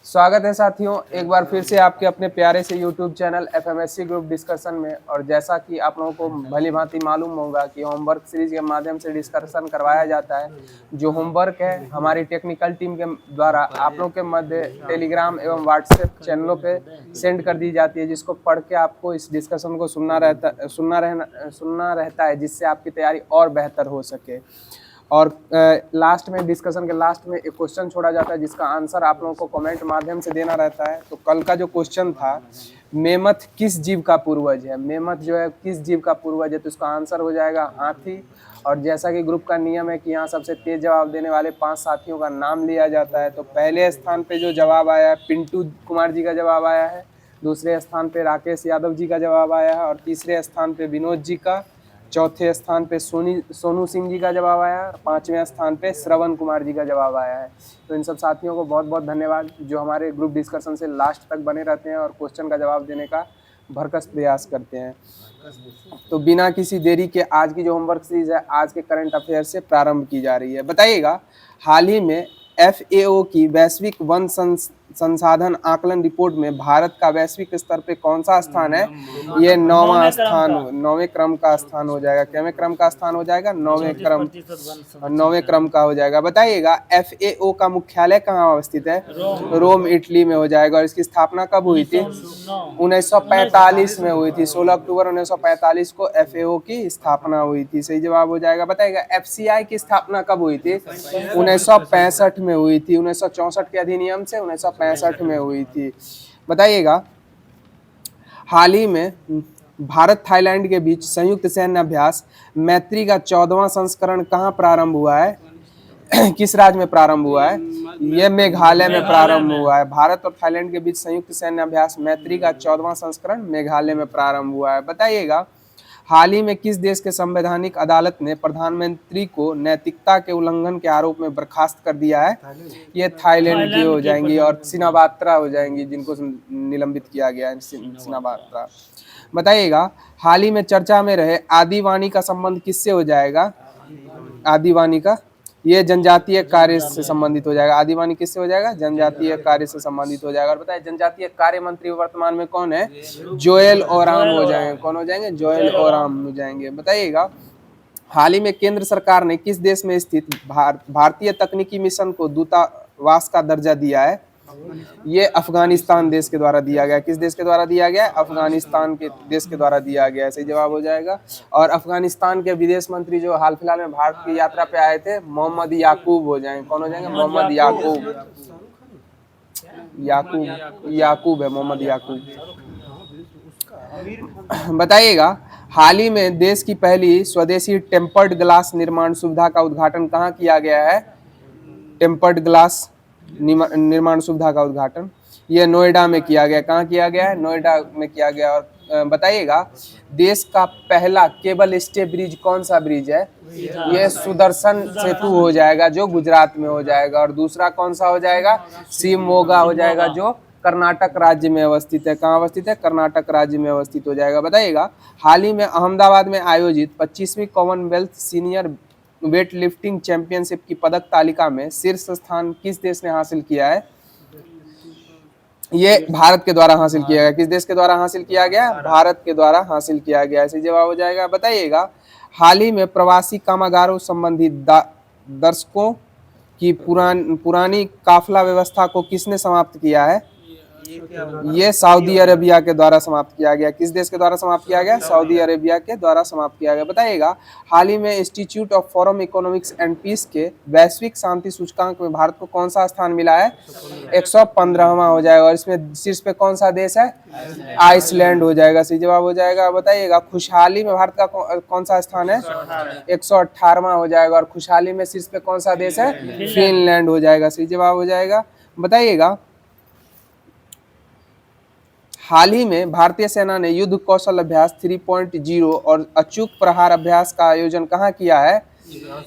स्वागत है साथियों, एक बार फिर से आपके अपने प्यारे से YouTube चैनल एफएमएससी ग्रुप डिस्कशन में। और जैसा कि आप लोगों को भली भांति मालूम होगा कि होमवर्क सीरीज के माध्यम से डिस्कशन करवाया जाता है। जो होमवर्क है हमारी टेक्निकल टीम के द्वारा आप लोगों के मध्य टेलीग्राम एवं व्हाट्सएप चैनलों पे सेंड कर दी जाती है, जिसको पढ़ के आपको इस डिस्कशन को सुनना रहता है, जिससे आपकी तैयारी और बेहतर हो सके। और लास्ट में डिस्कशन के लास्ट में एक क्वेश्चन छोड़ा जाता है, जिसका आंसर आप लोगों को कमेंट माध्यम से देना रहता है। तो कल का जो क्वेश्चन था, मेमथ किस जीव का पूर्वज है, मेमथ जो है किस जीव का पूर्वज है, तो इसका आंसर हो जाएगा हाथी। और जैसा कि ग्रुप का नियम है कि यहाँ सबसे तेज जवाब देने वाले 5 साथियों का नाम लिया जाता है। तो पहले स्थान पे जो जवाब आया है पिंटू कुमार जी का जवाब आया है, दूसरे स्थान पे राकेश यादव जी का जवाब आया है, और तीसरे स्थान पे विनोद जी का, चौथे स्थान पे सोनू सिंह जी का जवाब आया है, और 5वें स्थान पे श्रवण कुमार जी का जवाब आया है। तो इन सब साथियों को बहुत बहुत धन्यवाद जो हमारे ग्रुप डिस्कशन से लास्ट तक बने रहते हैं और क्वेश्चन का जवाब देने का भरकस प्रयास करते हैं। तो बिना किसी देरी के आज की जो होमवर्क सीरीज है आज के करंट अफेयर से प्रारंभ की जा रही है। बताइएगा, हाल ही में FAO की वैश्विक वन संसाधन आकलन रिपोर्ट में भारत का वैश्विक स्तर पे कौन सा स्थान है? ये 9वें क्रम का स्थान हो जाएगा। कितवें क्रम का स्थान हो जाएगा? 9वें क्रम का हो जाएगा। बताइएगा, FAO का मुख्यालय कहाँ अवस्थित है? रोम इटली में हो जाएगा। और इसकी स्थापना कब हुई थी? 1945 में हुई थी। 16 अक्टूबर 1945 को FAO की स्थापना हुई थी। सही जवाब हो जाएगा। बताइएगा, FCI की स्थापना कब हुई थी? 1965 में हुई थी। 1964 के अधिनियम से 1965 में हुई थी। बताइएगा, हाल ही में भारत थाईलैंड के बीच संयुक्त सैन्य अभ्यास मैत्री का 14वां संस्करण कहाँ प्रारंभ हुआ है? किस राज्य में प्रारंभ हुआ है? यह मेघालय में प्रारंभ हुआ है। भारत और थाईलैंड के बीच संयुक्त सैन्य अभ्यास मैत्री का 14वां संस्करण मेघालय में प्रारंभ हुआ है। बताइएगा, हाल ही में किस देश के संवैधानिक अदालत ने प्रधानमंत्री को नैतिकता के उल्लंघन के आरोप में बर्खास्त कर दिया है? ये थाईलैंड की हो जाएंगी और सिनाबात्रा हो जाएंगी, जिनको निलंबित किया गया है, सिनाबात्रा। बताइएगा, हाल ही में चर्चा में रहे आदिवानी का संबंध किससे हो जाएगा? आदिवानी का, ये जनजातीय कार्य से संबंधित हो जाएगा। आदिवानी किससे हो जाएगा? जनजातीय कार्य से संबंधित हो जाएगा। और बताइए, जनजातीय कार्य मंत्री वर्तमान में कौन है? जोएल ओराम हो जाएंगे। कौन हो जाएंगे? जोएल ओराम हो जाएंगे। बताइएगा, हाल ही में केंद्र सरकार ने किस देश में स्थित भारतीय तकनीकी मिशन को दूतावास का दर्जा दिया है? ये अफगानिस्तान देश के द्वारा दिया गया। किस देश के द्वारा दिया गया? अफगानिस्तान के देश के द्वारा दिया गया। सही जवाब हो जाएगा। और अफगानिस्तान के विदेश मंत्री जो हाल फिलहाल में भारत की यात्रा पे आए थे, मोहम्मद याकूब हो जाएंगे। कौन हो जाएंगे? मोहम्मद याकूब। याकूब है, मोहम्मद याकूब। बताइएगा, हाल ही में देश की पहली स्वदेशी टेम्पर्ड ग्लास निर्माण सुविधा का उद्घाटन कहाँ किया गया है? टेम्पर्ड ग्लास निर्माण सुविधा का उद्घाटन ये नोएडा में किया गया। कहाँ किया गया है? नोएडा में किया गया। और बताइएगा, देश का पहला केबल स्टे ब्रिज कौन सा ब्रिज है? ये सुदर्शन सेतु हो जाएगा, जो गुजरात में हो जाएगा। और दूसरा कौन सा हो जाएगा? शिवमोगा हो जाएगा, जो कर्नाटक राज्य में अवस्थित है। कहाँ अवस्थित है? कर्नाटक राज्य में अवस्थित हो जाएगा। बताइएगा, हाल ही में अहमदाबाद में आयोजित 25वीं Commonwealth senior weight lifting championship की पदक तालिका में शीर्ष स्थान किस देश ने हासिल किया है? ये भारत के द्वारा हासिल किया गया। किस देश के द्वारा हासिल किया गया? भारत के द्वारा हासिल किया गया। ऐसे जवाब हो जाएगा। बताइएगा, हाल ही में प्रवासी कामगारों संबंधी दर्शकों की पुरानी काफिला व्यवस्था को किसने समाप्त किया है? ये सऊदी अरेबिया के द्वारा समाप्त किया गया। किस देश के द्वारा समाप्त किया गया? सऊदी अरेबिया के द्वारा समाप्त किया गया। बताइएगा, हाल ही में Institute of Forum Economics and Peace के वैश्विक शांति सूचकांक में भारत को कौन सा स्थान मिला है? 115वां हो जाएगा। और इसमें शीर्ष पे कौन सा देश है? आइसलैंड हो जाएगा। सही जवाब हो जाएगा। बताइएगा, खुशहाली में भारत का कौन सा स्थान है? 118वां हो जाएगा। और खुशहाली में शीर्ष पे कौन सा देश है? फिनलैंड हो जाएगा। सही जवाब हो जाएगा। बताइएगा, हाल ही में भारतीय सेना ने युद्ध कौशल अभ्यास 3.0 और अचूक प्रहार अभ्यास का आयोजन कहाँ किया है?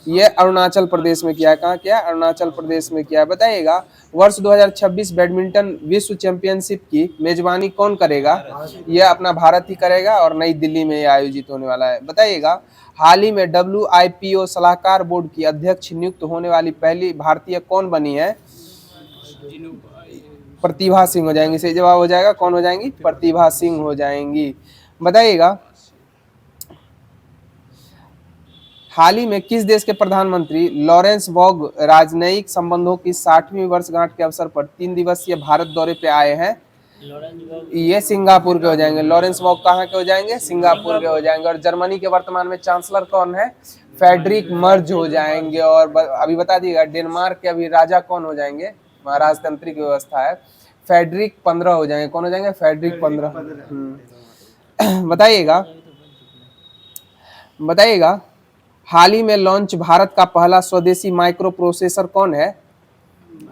ये अरुणाचल प्रदेश में किया है। कहाँ किया? अरुणाचल प्रदेश में किया है। बताइएगा, वर्ष 2026 बैडमिंटन विश्व चैंपियनशिप की मेजबानी कौन करेगा? यह अपना भारत ही करेगा और नई दिल्ली में यह आयोजित होने वाला है। बताइएगा, हाल ही में WIPO सलाहकार बोर्ड की अध्यक्ष नियुक्त होने वाली पहली भारतीय कौन बनी है? प्रतिभा सिंह हो जाएंगी। सही जवाब हो जाएगा, कौन हो जाएंगी? प्रतिभा सिंह हो जाएंगी। बताइएगा, हाल ही में किस देश के प्रधानमंत्री लॉरेंस वॉग राजनयिक संबंधों की 60वीं वर्षगांठ के अवसर पर 3 दिवसीय भारत दौरे पे आए हैं? ये सिंगापुर के हो जाएंगे। लॉरेंस वॉग कहाँ के हो जाएंगे? सिंगापुर के हो जाएंगे। और जर्मनी के वर्तमान में चांसलर कौन है? फेडरिक मर्ज हो जाएंगे। और अभी बता दिएगा, डेनमार्क के अभी राजा कौन हो जाएंगे? राजतंत्रिक व्यवस्था है, फेडरिक 15 हो जाएंगे। कौन हो जाएंगे? फेडरिक 15। बताइएगा, बताइएगा, हाल ही में लॉन्च भारत का पहला स्वदेशी माइक्रो प्रोसेसर कौन है?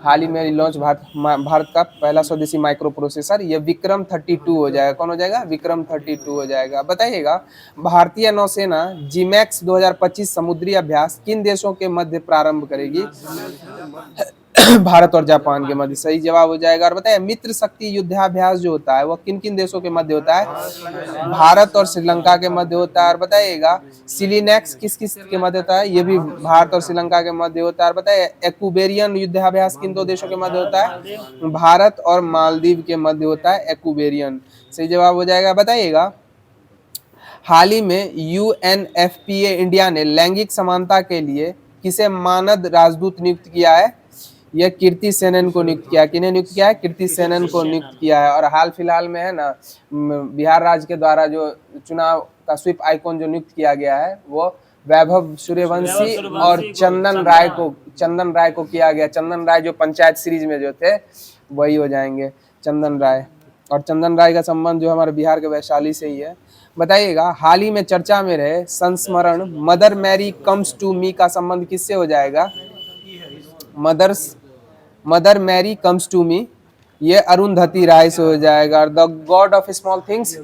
हाल ही में लॉन्च भारत का पहला स्वदेशी माइक्रो प्रोसेसर, ये विक्रम 32 हो जाएगा। कौन हो जाएगा? विक्रम 32 हो जाएगा। बताइएगा, भारतीय नौसेना जीमैक्स 2025 समुद्री अभ्यास किन देशों के मध्य प्रारंभ करेगी? भारत और जापान के मध्य। सही जवाब हो जाएगा। और बताइए, मित्र शक्ति युद्धाभ्यास जो होता है वो किन किन देशों के मध्य होता है? भारत और श्रीलंका के मध्य होता है। और बताइएगा, सिलिनेक्स किस किस के मध्य होता है? ये भी भारत और श्रीलंका के मध्य होता है। और बताइए, एक्यूबेरियन युद्धाभ्यास किन दो देशों के मध्य होता है? भारत और मालदीव के मध्य होता है एक्यूबेरियन। सही जवाब हो जाएगा। बताइएगा, हाल ही में UNFPA इंडिया ने लैंगिक समानता के लिए किसे मानद राजदूत नियुक्त किया है? यह कीर्ति सेनन को नियुक्त किया। किन्हें नियुक्त किया है? कीर्ति सेनन को नियुक्त किया है। और हाल फिलहाल में है ना, बिहार राज्य के द्वारा जो चुनाव का स्वीप आइकॉन जो नियुक्त किया गया है वो वैभव सूर्यवंशी और चंदन राय को किया गया। चंदन राय जो पंचायत सीरीज में जो थे वही हो जाएंगे, चंदन राय। और चंदन राय का संबंध जो हमारे बिहार के वैशाली से ही है। बताइएगा, हाल ही में चर्चा में रहे संस्मरण Mother Mary Comes to Me का संबंध किससे हो जाएगा? Mother Mary Comes to Me, ये अरुंधति राय से हो जाएगा। और The God of Small Things,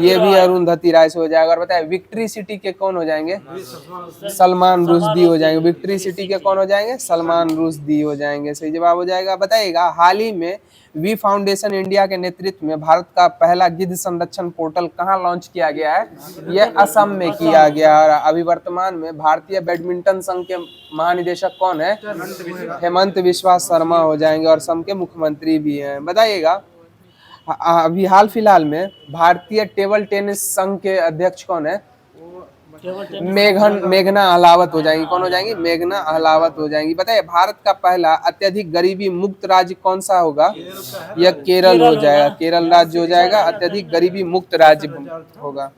ये भी अरुंधति राय से हो जाएगा। और बताए, विक्ट्री सिटी के कौन हो जाएंगे? सलमान रुश्दी हो जाएंगे। विक्ट्री सिटी के कौन हो जाएंगे? सलमान रुश्दी हो जाएंगे। सही जवाब हो जाएगा। बताइएगा, हाल ही में वी फाउंडेशन इंडिया के नेतृत्व में भारत का पहला गिद्ध संरक्षण पोर्टल कहाँ लॉन्च किया गया है? यह असम में किया गया। और अभी वर्तमान में भारतीय बैडमिंटन संघ के महानिदेशक कौन है? हेमंत बिस्वा शर्मा हो जाएंगे। और असम के मुख्यमंत्री भी हैं। बताइएगा, अभी हाल फिलहाल में भारतीय टेबल टेनिस संघ के अध्यक्ष कौन है? मेघना अहलावत हो जाएंगी। कौन हो जाएंगी? मेघना अहलावत हो जाएंगी। बताइए, भारत का पहला अत्यधिक गरीबी मुक्त राज्य कौन सा होगा? यह केरल हो जाएगा। केरल राज्य हो जाएगा, अत्यधिक गरीबी मुक्त राज्य होगा।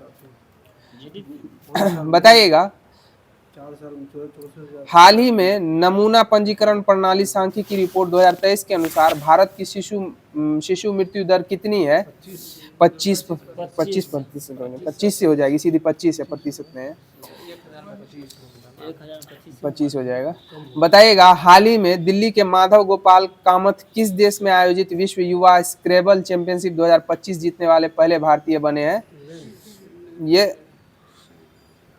बताइएगा, हाल ही में नमूना पंजीकरण प्रणाली सांख्यिकी रिपोर्ट 2023 के अनुसार भारत की शिशु मृत्यु दर कितनी है? 25 से हो जाएगी, सीधी 25 है, प्रतिशत में है, 25 हो जाएगा। बताइएगा, हाल ही में दिल्ली के माधव गोपाल कामत किस देश में आयोजित विश्व युवा स्क्रेबल चैंपियनशिप 2025 जीतने वाले पहले भारतीय बने हैं? ये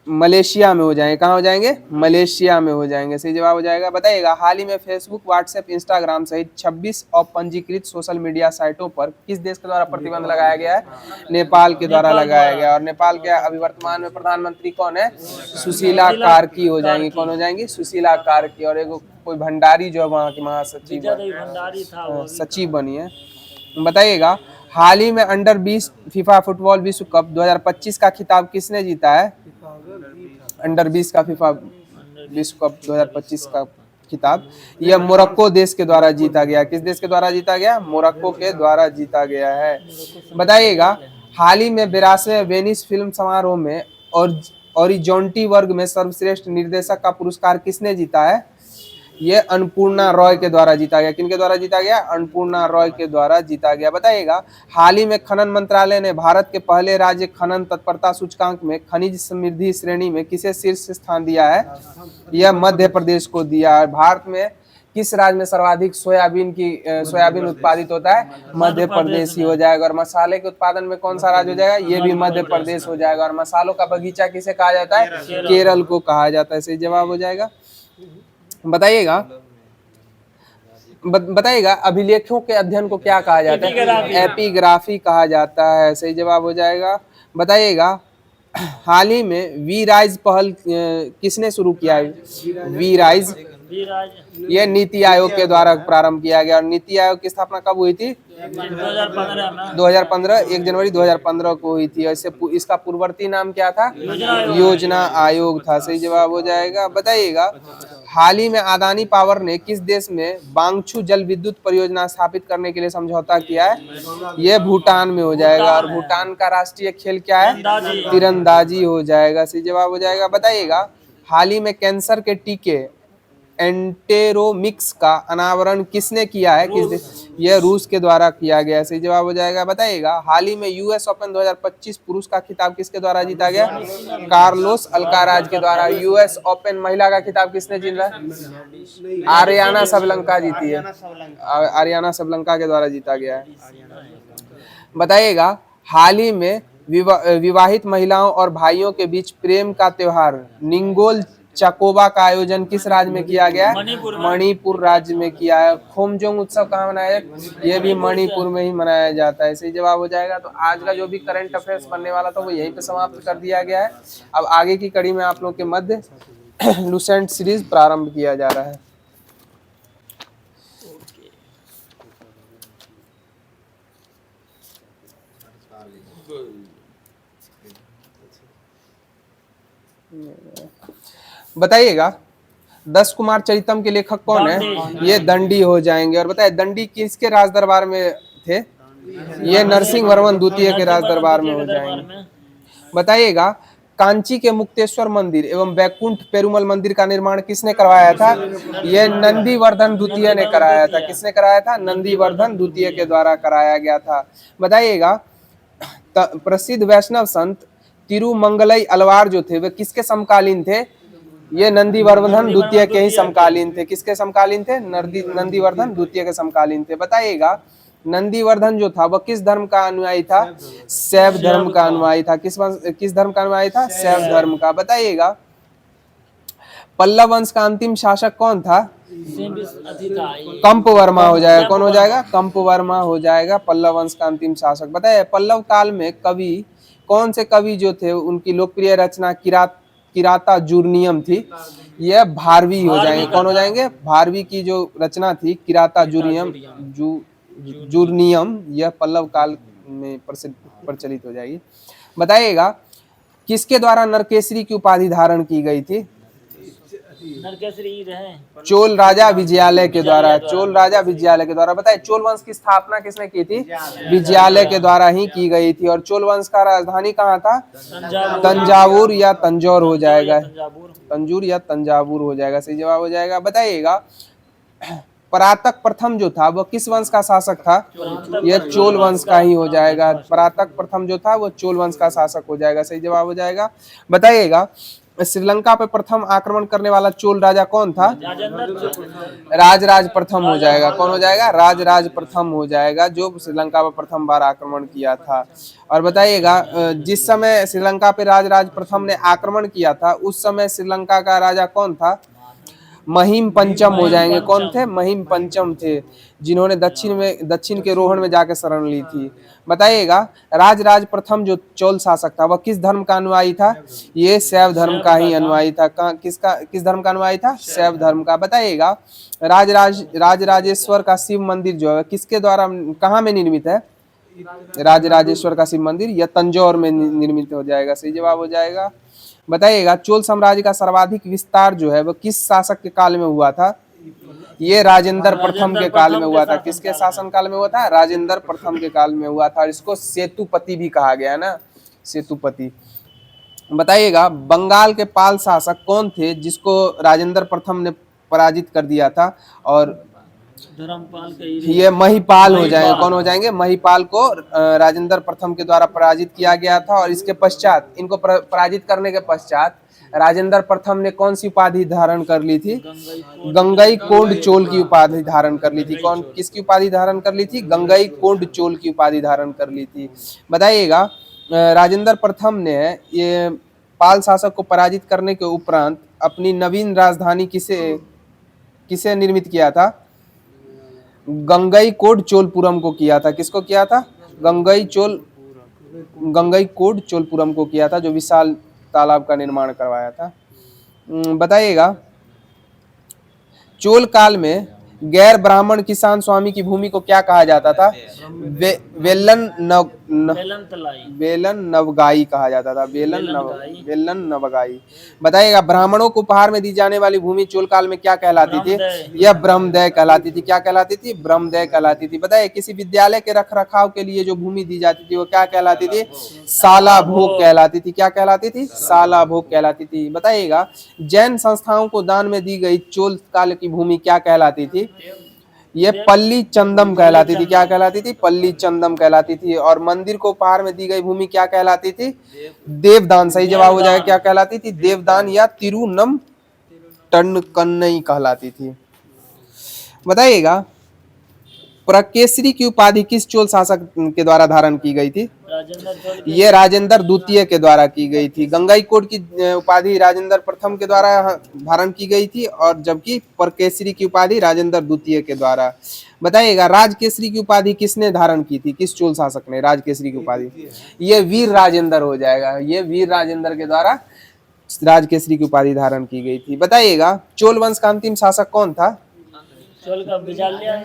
मलेशिया में हो जाएंगे। कहाँ हो जाएंगे? मलेशिया में हो जाएंगे। सही जवाब हो जाएगा। बताइएगा, हाल ही में फेसबुक, व्हाट्सएप, इंस्टाग्राम सहित 26 अपंजीकृत सोशल मीडिया साइटों पर किस देश के द्वारा प्रतिबंध लगाया गया है? नेपाल के द्वारा लगाया गया। और नेपाल के अभी वर्तमान में प्रधानमंत्री कौन है? सुशीला कार्की हो जाएंगी। कौन हो जाएंगी? सुशीला कार्की। और एक कोई भंडारी जो है वहाँ की महासचिव सचिव बनी है। बताइएगा, हाल ही में अंडर 20 फीफा फुटबॉल विश्व कप 2025 का खिताब किसने जीता है? अंडर 20 का फीफा विश्व कप 2025 का खिताब यह मोरक्को देश के द्वारा जीता गया। किस देश के द्वारा जीता गया? मोरक्को के द्वारा जीता गया है। बताइएगा, हाल ही में 82वें वेनिस फिल्म समारोह में ओरिजोंटी वर्ग में सर्वश्रेष्ठ निर्देशक का पुरस्कार किसने जीता है? ये अन्नपूर्णा रॉय के द्वारा जीता गया। किनके द्वारा जीता गया? अन्नपूर्णा रॉय के द्वारा जीता गया। बताइएगा, हाल ही में खनन मंत्रालय ने भारत के पहले राज्य खनन तत्परता सूचकांक में खनिज समृद्धि श्रेणी में किसे शीर्ष स्थान दिया है? यह मध्य प्रदेश को दिया है। भारत में किस राज्य में सर्वाधिक सोयाबीन उत्पादित होता है? मध्य प्रदेश ही हो जाएगा। और मसाले के उत्पादन में कौन सा राज्य हो जाएगा? ये भी मध्य प्रदेश हो जाएगा। और मसालों का बगीचा किसे कहा जाता है? केरल को कहा जाता है। सही जवाब हो जाएगा। बताइएगा, अभिलेखों के अध्ययन को क्या कहा जाता है? एपिग्राफी कहा जाता है। सही जवाब हो जाएगा। बताइएगा, हाल ही में वी राइज पहल किसने शुरू किया है? वी राइज ये नीति आयोग के द्वारा प्रारंभ किया गया। और नीति आयोग की स्थापना कब हुई थी? 2015 में। 2015, 1 जनवरी 2015 को हुई थी। ऐसे इसका पूर्ववर्ती नाम क्या था? योजना आयोग था। सही जवाब हो जाएगा। बताइएगा, हाल ही में अदानी पावर ने किस देश में बांगछू जल विद्युत परियोजना स्थापित करने के लिए समझौता किया है? ये भूटान में हो जाएगा। और भूटान का राष्ट्रीय खेल क्या है? तीरंदाजी हो जाएगा। सही जवाब हो जाएगा। बताइएगा, हाल ही में कैंसर के टीके एंटेरोमिक्स का अनावरण किसने किया है? किस देश? यह रूस के द्वारा किया गया। सही जवाब हो जाएगा। बताइएगा, हाल ही में यूएस ओपन 2025 पुरुष का खिताब किसके द्वारा जीता गया? कार्लोस अल्काराज के द्वारा। यूएस ओपन महिला का खिताब किसने जीता? आर्याना सबलंका जीती है। आर्याना सबलंका के द्वारा जीता गया है। बताइएगा, हाल ही में विवाहित महिलाओं और भाइयों के बीच प्रेम का त्योहार निंगोल चकोबा का आयोजन किस राज्य में किया गया? मणिपुर राज्य में किया है। खोमजोंग उत्सव कहाँ मनाया? ये भी मणिपुर में ही मनाया जाता है। सही जवाब हो जाएगा। तो आज का जो भी करंट अफेयर्स बनने वाला था वो यहीं पे समाप्त कर दिया गया है। अब आगे की कड़ी में आप लोग के मध्य लुसेंट सीरीज प्रारंभ किया जा रहा है। बताइएगा, 10 कुमार चरितम के लेखक कौन है? ये दंडी हो जाएंगे। और बताइए, दंडी किसके राज दरबार में थे? ये नरसिंह वर्मन द्वितीय के राज दरबार में हो जाएंगे। बताइएगा, कांची के मुक्तेश्वर मंदिर एवं बैकुंठ पेरुमल मंदिर का निर्माण किसने करवाया था? ये नंदीवर्धन द्वितीय ने कराया था। किसने कराया था? नंदीवर्धन द्वितीय के द्वारा कराया गया था। बताइएगा, प्रसिद्ध वैष्णव संत तिरुमंगलई अलवार जो थे वे किसके समकालीन थे? ये नंदीवर्धन द्वितीय के ही समकालीन थे। किसके समकालीन थे? नंदीवर्धन द्वितीय के समकालीन थे। बताइएगा, नंदीवर्धन जो था वह किस धर्म का अनुयायी था? शैव धर्म का अनुयायी था। किस धर्म का अनुयायी था? शैव धर्म का। बताइएगा, पल्लव वंश का अंतिम शासक कौन था? कंप वर्मा हो जाएगा। कौन हो जाएगा? कंप वर्मा हो जाएगा पल्लव वंश का अंतिम शासक। बताइए, पल्लव काल में कवि कौन से कवि जो थे उनकी लोकप्रिय रचना किराता जूर्नियम थी? यह भारवी हो जाएंगे। कौन हो जाएंगे? भारवी की जो रचना थी किराता जूर्नियम, यह पल्लव काल में प्रचलित हो जाएगी। बताइएगा, किसके द्वारा नरकेसरी की उपाधि धारण की गई थी? चोल राजा विजयालय के द्वारा। चोल राजा विजयालय के द्वारा। बताइए, चोल वंश की स्थापना किसने की थी? विजयालय के द्वारा ही की गई थी। और चोल वंश का राजधानी कहाँ था? तंजावुर या तंजौर हो जाएगा। तंजूर या तंजावुर हो जाएगा। सही जवाब हो जाएगा। बताइएगा, परातक प्रथम जो था वह किस वंश का शासक था? यह चोल वंश का ही हो जाएगा। परातक प्रथम जो था वो चोल वंश का शासक हो जाएगा। सही जवाब हो जाएगा। बताइएगा, श्रीलंका पे प्रथम आक्रमण करने वाला चोल राजा कौन था? राजराज प्रथम हो जाएगा। कौन हो जाएगा? राजराज प्रथम हो जाएगा, जो श्रीलंका पर प्रथम बार आक्रमण किया था। और बताइएगा, जिस समय श्रीलंका पे राजराज प्रथम ने आक्रमण किया था उस समय श्रीलंका का राजा कौन था? महिम पंचम हो जाएंगे। कौन थे? महिम पंचम थे, जिन्होंने दक्षिण के रोहन में जाकर शरण ली थी। बताइएगा, राजराज प्रथम जो चोल शासक था वह किस धर्म का अनुयायी था? ये शैव धर्म का ही अनुयायी था। किस धर्म का अनुयायी था? शैव धर्म का। बताइएगा, राजराजेश्वर का शिव मंदिर जो है किसके द्वारा कहाँ में निर्मित है? राजराजेश्वर का शिव मंदिर यह तंजौर में निर्मित हो जाएगा। सही जवाब हो जाएगा। बताइएगा, चोल साम्राज्य का सर्वाधिक विस्तार जो है वह किस शासक के काल में हुआ था? ये राजेंद्र प्रथम के काल में हुआ था। किसके शासन काल में हुआ था? राजेंद्र प्रथम के काल में हुआ था। और इसको सेतुपति भी कहा गया है ना, सेतुपति। बताइएगा, बंगाल के पाल शासक कौन थे जिसको राजेंद्र प्रथम ने पराजित कर दिया था? और ये महिपाल हो जाएंगे। कौन हो जाएंगे? महिपाल को राजेंद्र प्रथम के द्वारा पराजित किया गया था। और इसके पश्चात, इनको पराजित करने के पश्चात राजेंद्र प्रथम ने कौन सी उपाधि धारण कर ली थी? गंगई कोंड चोल की उपाधि धारण कर ली थी। कौन किसकी उपाधि धारण कर ली थी? गंगई कोंड चोल की उपाधि धारण कर ली थी। बताइएगा, राजेंद्र प्रथम ने ये पाल शासक को पराजित करने के उपरांत अपनी नवीन राजधानी किसे निर्मित किया था? गंगई कोड चोलपुरम को किया था। किसको किया था? गंगई कोड चोलपुरम को किया था, जो विशाल तालाब का निर्माण करवाया था। बताइएगा, चोल काल में गैर ब्राह्मण किसान स्वामी की भूमि को क्या कहा जाता था? वेलन बेलन तलाई वेलन नवगाई कहा जाता था। वेलनगाई। वेलन नवगाई। बताइएगा ब्राह्मणों को उपहार में दी जाने वाली भूमि चोल काल में क्या कहलाती थी? ब्रह्मदय। यह ब्रह्मदय कहलाती थी। क्या कहलाती थी? ब्रह्मदय कहलाती थी। बताइए किसी विद्यालय के रख रखाव के लिए जो भूमि दी जाती थी वो क्या कहलाती थी? साला भोग कहलाती थी। क्या कहलाती थी? साला भोग कहलाती थी। बताइएगा जैन संस्थाओं को दान में दी गई चोल काल की भूमि क्या कहलाती थी? ये पल्ली चंदम कहलाती थी। क्या कहलाती थी? पल्ली चंदम कहलाती थी। और मंदिर को उपहार में दी गई भूमि क्या कहलाती थी? देवदान। सही जवाब हो जाएगा। क्या कहलाती थी? देवदान या तिरुनम टनकन्नई कहलाती थी। बताइएगा प्रकेसरी की उपाधि किस चोल शासक के द्वारा धारण की गई थी? राजेंद्र चोल के ये राजेंद्र द्वितीय के द्वारा की गई थी। गंगाईकोट की उपाधि राजेंद्र प्रथम के द्वारा धारण की गई थी और जबकि परकेसरी की उपाधि राजेंद्र द्वितीय के द्वारा। बताइएगा राजकेसरी की उपाधि किसने धारण की थी? किस चोल शासक ने राजकेसरी की उपाधि? ये वीर राजेंद्र हो जाएगा। ये वीर राजेंद्र के द्वारा राजकेसरी की उपाधि धारण की गई थी। बताइएगा चोल वंश का अंतिम शासक कौन था? चोल का विजालिया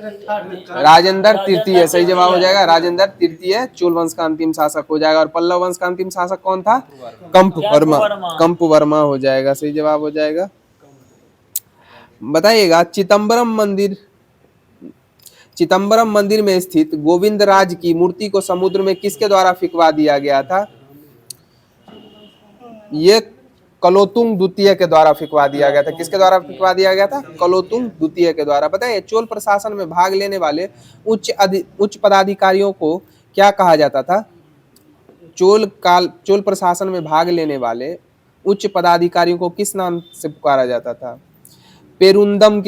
राजेंद्र तृतीय। सही जवाब हो जाएगा। राजेंद्र तृतीय चोल वंश का अंतिम शासक हो जाएगा। और पल्लव वंश का अंतिम शासक कौन था? कंप वर्मा। कंप वर्मा हो जाएगा। सही जवाब हो जाएगा। बताइएगा चिदम्बरम मंदिर में स्थित गोविंदराज की मूर्ति को समुद्र में किसके द्वारा फेंकवा दिया गया था? ये कलोतुंग द्वितीय के द्वारा फेंकवा दिया गया था। किसके द्वारा फेंकवा दिया गया था? कलोतुंग द्वितीय के द्वारा। बताइए चोल प्रशासन में भाग लेने वाले उच्च पदाधिकारियों को क्या कहा जाता था? चोल प्रशासन में भाग लेने वाले उच्च पदाधिकारियों को किस नाम से पुकारा जाता था? पेरुंदम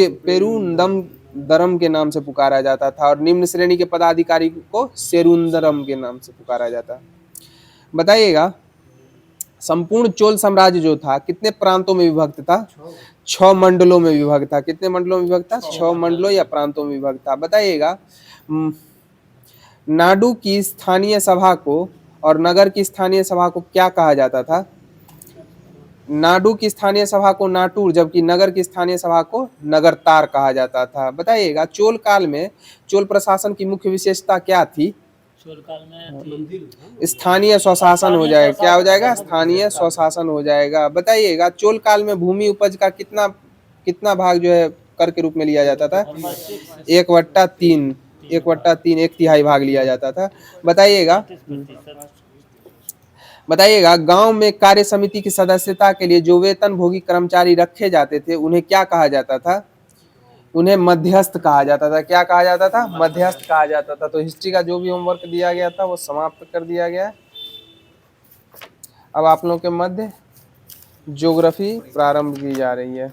दरम के नाम से पुकारा जाता था। और निम्न श्रेणी के पदाधिकारी को सेरुंदरम के नाम से पुकारा जाता। बताइएगा संपूर्ण चोल साम्राज्य जो था कितने प्रांतों में विभक्त था? 6 मंडलों में विभक्त था। कितने मंडलों में विभक्त था? 6 मंडलों या प्रांतों में विभक्त था। बताइएगा नाडु की स्थानीय सभा को और नगर की स्थानीय सभा को क्या कहा जाता था? नाडु की स्थानीय सभा को नाटुर जबकि नगर की स्थानीय सभा को नगरतार कहा जाता था। बताइएगा चोल काल में चोल प्रशासन की मुख्य विशेषता क्या थी? चोल काल में स्थानीय स्वशासन हो जाएगा। क्या हो जाएगा? स्थानीय स्वशासन हो जाएगा। बताइएगा चोल काल में भूमि उपज का कितना भाग जो है कर के रूप में लिया जाता था? 1/3 एक तिहाई भाग लिया जाता था। बताइएगा गांव में कार्य समिति की सदस्यता के लिए जो वेतन भोगी कर्मचारी रखे जाते थे उन्हें क्या कहा जाता था? उन्हें मध्यस्थ कहा जाता था। क्या कहा जाता था? मध्यस्थ कहा जाता था। तो हिस्ट्री का जो भी होमवर्क दिया गया था वो समाप्त कर दिया गया। अब आप लोगों के मध्य ज्योग्राफी प्रारंभ की जा रही है।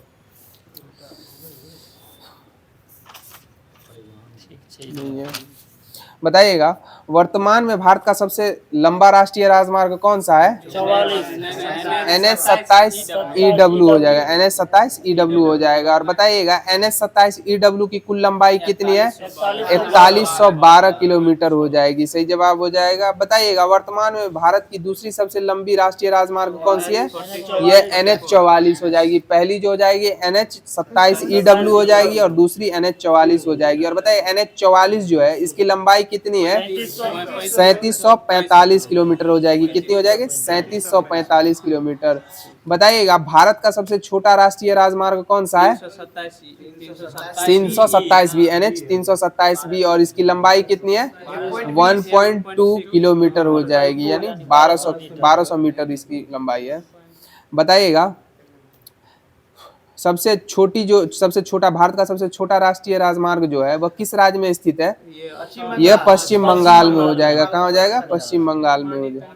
बताइएगा वर्तमान में भारत का सबसे लंबा राष्ट्रीय राजमार्ग कौन सा है? 44 NH27EW हो जाएगा। NH27EW हो जाएगा। और बताइएगा NH27EW की कुल लंबाई कितनी है? 4112 किलोमीटर हो जाएगी। सही जवाब हो जाएगा। बताइएगा वर्तमान में भारत की दूसरी सबसे लंबी राष्ट्रीय राजमार्ग कौन सी है? ये NH44 हो जाएगी। पहली जो हो जाएगी NH27EW हो जाएगी और दूसरी NH44 हो जाएगी। और बताइए NH44 जो है इसकी लंबाई कितनी है? 3745 किलोमीटर हो जाएगी। कितनी हो जाएगी? 3745 किलोमीटर। बताइएगा भारत का सबसे छोटा राष्ट्रीय राजमार्ग कौन सा है? 327B NH 327B और इसकी लंबाई कितनी है? 1.2 किलोमीटर हो जाएगी यानी 1200 मीटर इसकी लंबाई है। बताइएगा सबसे छोटा भारत का सबसे छोटा राष्ट्रीय राजमार्ग जो है वह किस राज्य में स्थित है? यह पश्चिम बंगाल में हो जाएगा। कहाँ हो जाएगा? पश्चिम बंगाल में हो जाएगा।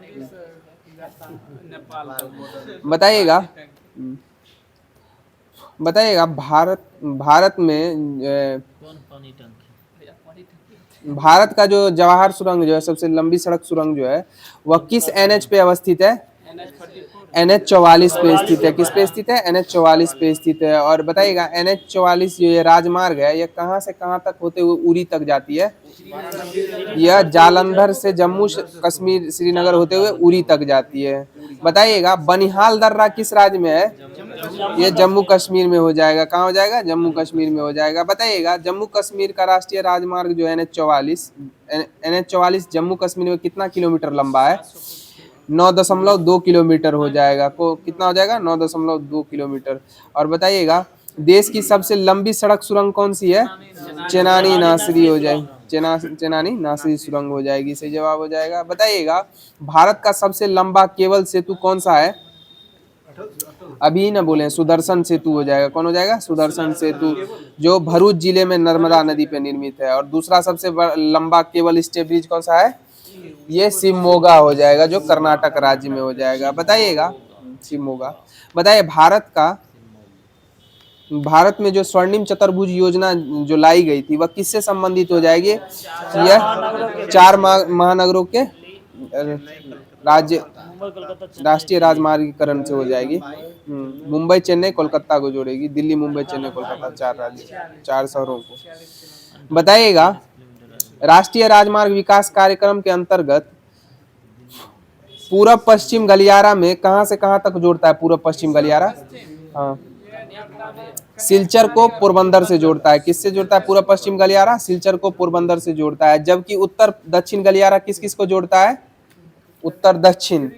बताइएगा भारत का जो जवाहर सुरंग जो है सबसे लंबी सड़क सुरंग जो है वह किस NH पे अवस्थित है? NH44 पे स्थित है। किस पे स्थित है? NH44 पे स्थित है। और बताइएगा NH44 जो ये राजमार्ग है ये कहाँ से कहाँ तक होते हुए उरी तक जाती है? यह जालंधर से जम्मू कश्मीर श्रीनगर होते हुए उरी तक जाती है। बताइएगा बनिहाल दर्रा किस राज्य में है? ये जम्मू कश्मीर में हो जाएगा। कहाँ हो जाएगा? जम्मू कश्मीर में हो जाएगा। बताइएगा जम्मू कश्मीर का राष्ट्रीय राजमार्ग जो है NH 44 जम्मू कश्मीर में कितना किलोमीटर लंबा है? 9.2 किलोमीटर हो जाएगा। को कितना हो जाएगा? 9.2 किलोमीटर। और बताइएगा देश की सबसे लंबी सड़क सुरंग कौन सी है? चेनानी नासरी हो जाएगी। चेनानी नासरी सुरंग हो जाएगी, सही जवाब हो जाएगा। बताइएगा भारत का सबसे लंबा केबल सेतु कौन सा है? अभी ना बोले, सुदर्शन सेतु हो जाएगा। कौन हो जाएगा? सुदर्शन सेतु, जो भरूच जिले में नर्मदा नदी पे निर्मित है। और दूसरा सबसे लंबा केबल स्टे ब्रिज कौन सा है? ये शिवमोगा हो जाएगा, जो कर्नाटक राज्य में हो जाएगा। बताइएगा शिवमोगा। बताइए भारत में जो स्वर्णिम चतुर्भुज योजना जो लाई गई थी वह किससे संबंधित हो जाएगी? यह 4 महानगरों के राज्य मुंबई कोलकाता चेन्नई राष्ट्रीय राजमार्गीकरण से हो जाएगी। मुंबई चेन्नई कोलकाता को जोड़ेगी। दिल्ली मुंबई चेन्नई कोलकाता 4 राज्य 4 शहरों को। बताइएगा राष्ट्रीय राजमार्ग विकास कार्यक्रम के अंतर्गत पूर्व पश्चिम गलियारा में कहां से कहां तक जोड़ता है? पूर्व पश्चिम गलियारा, हाँ, सिलचर को पोरबंदर से जोड़ता है। किससे जोड़ता है पूर्व पश्चिम गलियारा? सिलचर को पोरबंदर से जोड़ता है। जबकि उत्तर दक्षिण गलियारा किस किस को जोड़ता है? उत्तर दक्षिण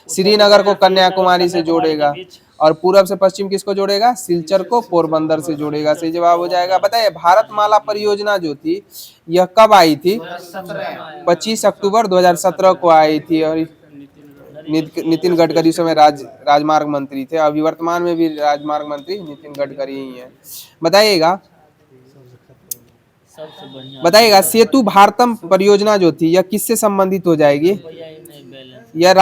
श्रीनगर को कन्याकुमारी से जोड़ेगा। और पूर्व से पश्चिम किसको जोड़ेगा? सिलचर को पोरबंदर से जोड़ेगा। सही जवाब हो जाएगा। बताइए भारतमाला परियोजना जो थी यह कब आई थी? 25 अक्टूबर 2017 को आई थी। और नितिन गडकरी उस समय राजमार्ग मंत्री थे। अभी वर्तमान में भी राजमार्ग मंत्री नितिन गडकरी ही हैं। बताइएगा सबसे बढ़िया बताइएगा सेतु भारतम परियोजना जो थी यह किससे संबंधित हो जाएगी? भैया ये नहीं बैलेंस यह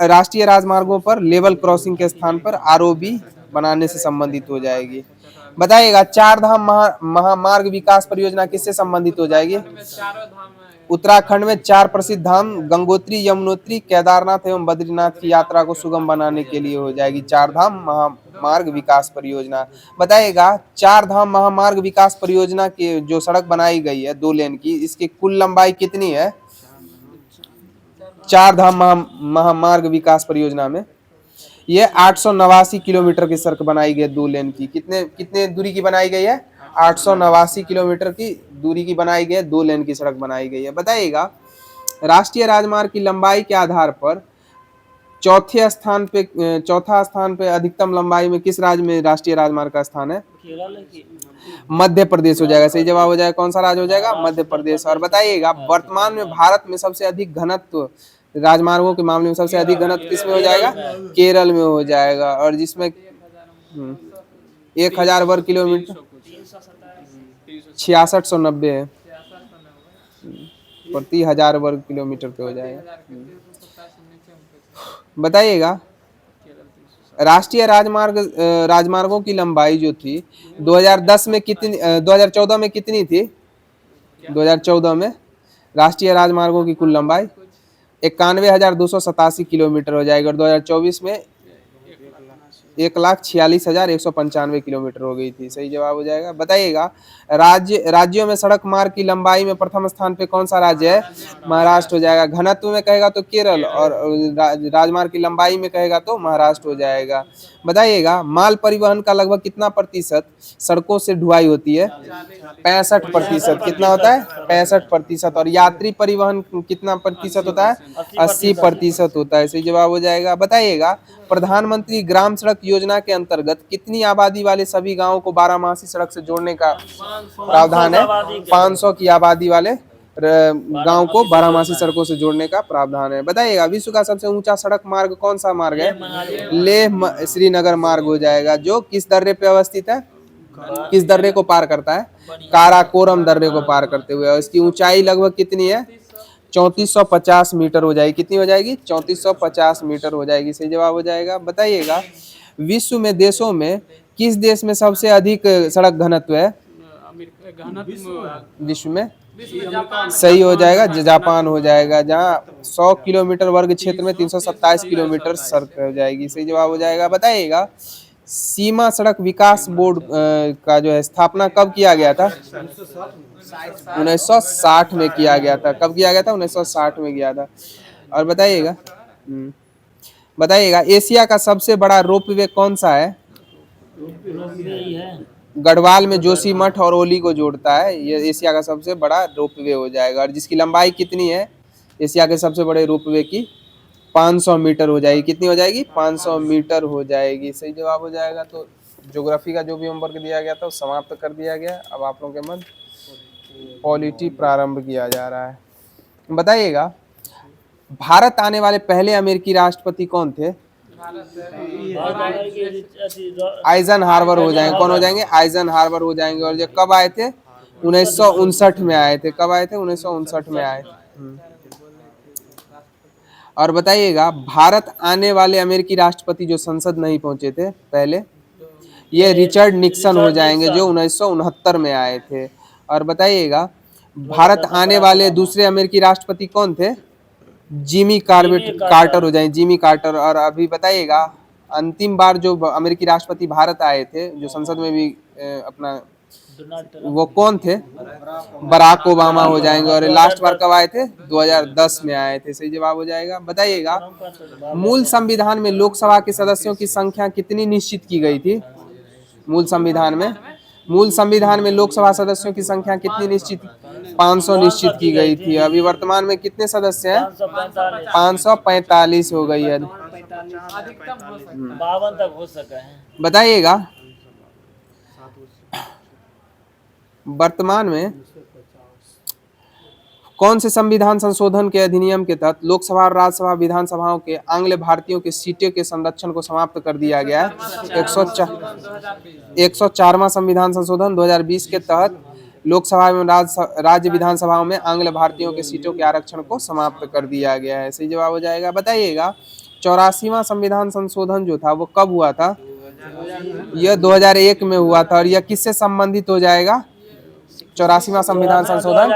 राष्ट्रीय राजमार्गों पर लेवल क्रॉसिंग के स्थान पर ROB बनाने से संबंधित हो जाएगी। बताइएगा चार धाम महामार्ग विकास परियोजना किससे संबंधित हो जाएगी? उत्तराखंड में 4 प्रसिद्ध धाम गंगोत्री, यमुनोत्री, केदारनाथ एवं बद्रीनाथ की यात्रा को सुगम बनाने के लिए हो जाएगी 4 धाम महामार्ग विकास परियोजना। बताइएगा 4 धाम महामार्ग विकास परियोजना की जो सड़क बनाई गई है 2 लेन की, इसकी कुल लंबाई कितनी है? 4 धाम महामार्ग विकास परियोजना में ये 889 किलोमीटर की सड़क बनाई गई है 2 लेन की। कितने दूरी की बनाई गई है? 889 किलोमीटर की दूरी की बनाई गई है, 2 लेन की सड़क बनाई गई है। बताइएगा राष्ट्रीय राजमार्ग की लंबाई के आधार पर चौथा स्थान पे अधिकतम लंबाई में किस राज्य में राष्ट्रीय राजमार्ग का स्थान है? केरल की मध्य प्रदेश हो जाएगा। सही जवाब हो जाएगा। कौन सा राज्य हो जाएगा? मध्य प्रदेश। और बताइएगा वर्तमान में भारत में सबसे अधिक घनत्व राजमार्गों के मामले में सबसे अधिक घनत्व किस में हो जाएगा? केरल में हो जाएगा। और जिसमें 1000 वर्ग किलोमीटर 6690 है प्रति 1000 वर्ग किलोमीटर पे हो जाएगा। बताइएगा राष्ट्रीय राजमार्गों की लंबाई जो थी 2014 में कितनी थी? 2014 में राष्ट्रीय राजमार्गों की कुल लंबाई 91,287 किलोमीटर हो जाएगी। और 2024 में 1,46,195 किलोमीटर हो गई थी। सही जवाब हो जाएगा। बताइएगा राज्यों में सड़क मार्ग की लंबाई में प्रथम स्थान पे कौन सा राज्य है? महाराष्ट्र हो जाएगा। घनत्व में कहेगा तो केरल, और राजमार्ग की लंबाई में कहेगा तो महाराष्ट्र हो जाएगा। बताइएगा माल परिवहन का लगभग कितना प्रतिशत सड़कों से ढुलाई होती है? 65%। कितना होता है? 65%। और यात्री परिवहन कितना प्रतिशत होता है? 80% होता है। सही जवाब हो जाएगा। बताइएगा प्रधानमंत्री ग्राम सड़क योजना के अंतर्गत कितनी आबादी वाले सभी गांवों को बारहमासी सड़क से जोड़ने का प्रावधान है? 500 की आबादी वाले गांव को बारहमासी सड़कों से जोड़ने का प्रावधान है। बताइएगा विश्व का सबसे ऊंचा सड़क मार्ग कौन सा मार्ग है? लेह श्रीनगर मार्ग हो जाएगा, जो किस दर्रे पे अवस्थित है? किस दर्रे को पार करता है? काराकोरम दर्रे को पार करते हुए। और इसकी ऊंचाई लगभग कितनी है? 3450 मीटर हो जाएगी। कितनी हो जाएगी? 3450 मीटर हो जाएगी। सही जवाब हो जाएगा। बताइएगा विश्व में देशों में किस देश में सबसे अधिक सड़क घनत्व है? विश्व में सही हो जाएगा, जापान हो जाएगा, जहाँ 100 किलोमीटर वर्ग क्षेत्र में 327 किलोमीटर सड़क हो जाएगी। सही जवाब हो जाएगा। बताइएगा सीमा सड़क विकास बोर्ड का जो है स्थापना कब किया गया था? 1960 में किया गया था। कब किया गया था? 1960 में किया था। और बताइएगा एशिया का सबसे बड़ा रोपवे कौन सा है? रोपवे ही है। गढ़वाल में जोशीमठ और ओली को जोड़ता है। ये एशिया का सबसे बड़ा रोपवे हो जाएगा। और जिसकी लंबाई कितनी है एशिया के सबसे बड़े रोपवे की? 500 मीटर हो जाएगी। कितनी हो जाएगी? 500 मीटर हो जाएगी। सही जवाब हो जाएगा। तो ज्योग्राफी का जो भी होमवर्क दिया गया था वो समाप्त कर दिया गया। अब आप लोगों के मन पॉलिटी प्रारंभ किया जा रहा है। बताइएगा, भारत आने वाले पहले अमेरिकी राष्ट्रपति कौन थे? आइजन हार्बर हो जाएंगे। कौन हो जाएंगे? आइजन हार्बर हो जाएंगे। और ये कब आए थे? 1959 में आए थे। कब आए थे? 1959 में आए थे। और बताइएगा, भारत आने वाले अमेरिकी राष्ट्रपति जो संसद नहीं पहुंचे थे पहले, ये रिचर्ड निक्सन हो जाएंगे जो 1969 में आए थे। और बताइएगा, भारत आने वाले दूसरे अमेरिकी राष्ट्रपति कौन थे? जिमी कार्टर हो जाएंगे। Jimmy Carter. और अभी बताइएगा, अंतिम बार जो अमेरिकी राष्ट्रपति भारत आए थे, जो संसद में भी अपना, वो कौन थे? बराक ओबामा हो जाएंगे। और लास्ट बार कब आए थे? 2010 में आए थे। सही जवाब हो जाएगा। बताइएगा, मूल संविधान में लोकसभा के सदस्यों की संख्या कितनी निश्चित की गई थी? मूल संविधान में लोकसभा सदस्यों की संख्या कितनी निश्चित? 500 निश्चित की गई थी। अभी वर्तमान में कितने सदस्य हैं? 545 हो गई है। 52 तक हो सका है। बताइएगा, वर्तमान में कौन से संविधान संशोधन के अधिनियम के तहत लोकसभा और राज्यसभा विधानसभाओं के आंग्ल भारतीयों के सीटें के संरक्षण को समाप्त कर दिया गया है? 104वां संविधान संशोधन 2020 के तहत लोकसभा एवं राज्य विधानसभाओं में आंग्ल भारतीयों के सीटों के आरक्षण को समाप्त कर दिया गया है। सही जवाब हो जाएगा। बताइएगा, 84वां संविधान संशोधन जो था वो कब हुआ था? यह 2001 में हुआ था। और यह किससे संबंधित हो जाएगा? 84वां संविधान संशोधन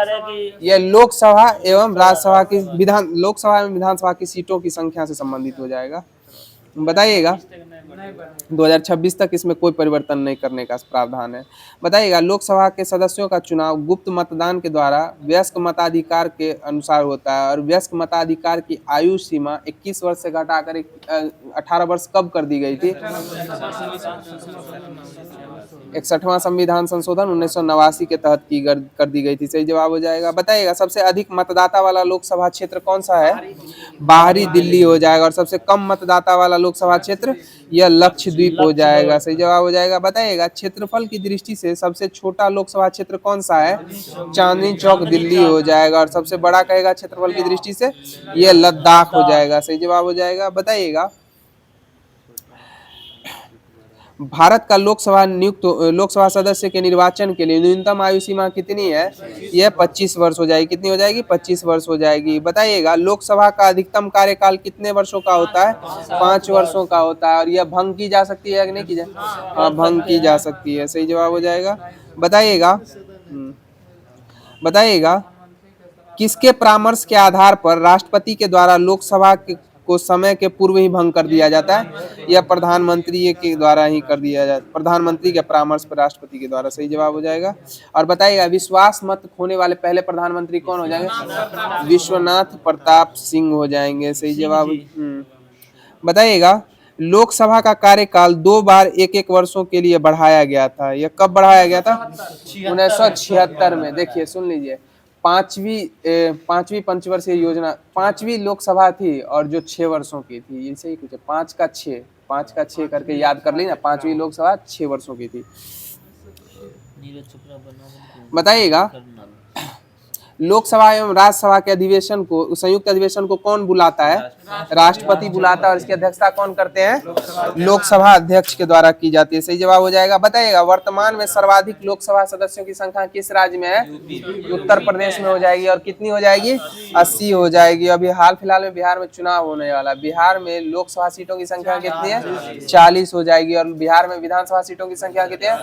यह लोकसभा एवं राज्यसभा की लोकसभा एवं विधानसभा की सीटों की संख्या से संबंधित हो जाएगा। बताइएगा, 2026 तक इसमें कोई परिवर्तन नहीं करने का प्रावधान है। बताइएगा, लोकसभा के सदस्यों का चुनाव गुप्त मतदान के द्वारा वयस्क मताधिकार के अनुसार होता है। और वयस्क मताधिकार की आयु सीमा 21 वर्ष से घटाकर 18 वर्ष कब कर दी गई थी? 61वां संविधान संशोधन 1989 के तहत कर दी गई थी। सही जवाब हो जाएगा। बताइएगा, सबसे अधिक मतदाता वाला लोकसभा क्षेत्र कौन सा है? बाहरी दिल्ली हो जाएगा। और सबसे कम मतदाता वाला लोकसभा क्षेत्र यह लक्षद्वीप हो जाएगा। सही जवाब हो जाएगा। बताइएगा, क्षेत्रफल की दृष्टि से सबसे छोटा लोकसभा क्षेत्र कौन सा है? चांदनी चौक दिल्ली हो जाएगा। और सबसे बड़ा कहेगा क्षेत्रफल की दृष्टि से यह लद्दाख हो जाएगा। सही जवाब हो जाएगा। बताइएगा, भारत का लोकसभा सदस्य के निर्वाचन के लिए न्यूनतम आयु सीमा कितनी है? यह 25 वर्ष हो जाएगी। कितनी हो जाएगी? 25 वर्ष हो जाएगी। बताइएगा, लोकसभा का अधिकतम कार्यकाल कितने वर्षों का होता है? 5 वर्षों का होता है। और यह भंग की जा सकती है कि नहीं की जा? हाँ, भंग की जा सकती है। सही जवाब हो जाएगा। बताइएगा, किसके परामर्श के आधार पर राष्ट्रपति के द्वारा लोकसभा को समय के पूर्व ही भंग कर दिया जाता है? यह प्रधानमंत्री के द्वारा ही कर दिया जाता है। प्रधानमंत्री के परामर्श पर राष्ट्रपति के द्वारा। सही जवाब हो जाएगा। और बताइएगा, विश्वास मत खोने वाले पहले प्रधानमंत्री कौन हो जाएंगे? विश्वनाथ प्रताप सिंह हो जाएंगे। सही जवाब। बताइएगा, लोकसभा का कार्यकाल 2 बार 1-1 वर्षों के लिए बढ़ाया गया था। यह कब बढ़ाया गया था? 1976 में। देखिए, सुन लीजिए, पांचवी पंचवर्षीय योजना 5वीं लोकसभा थी और जो 6 वर्षों की थी। ऐसे ही कुछ 5 का 6 करके याद कर ली ना। 5वीं लोकसभा 6 वर्षों की थी। बताइएगा, लोकसभा एवं राज्यसभा के अधिवेशन को, संयुक्त अधिवेशन को कौन बुलाता है? राष्ट्रपति बुलाता है। और इसकी अध्यक्षता कौन करते हैं? लोकसभा अध्यक्ष के द्वारा की जाती है। सही जवाब हो जाएगा। बताइएगा, वर्तमान में सर्वाधिक लोकसभा सदस्यों की संख्या किस राज्य में है? उत्तर प्रदेश में हो जाएगी। और कितनी हो जाएगी? 80 हो जाएगी। अभी हाल फिलहाल में बिहार में चुनाव होने वाला। बिहार में लोकसभा सीटों की संख्या कितनी है? 40 हो जाएगी। और बिहार में विधानसभा सीटों की संख्या कितनी है?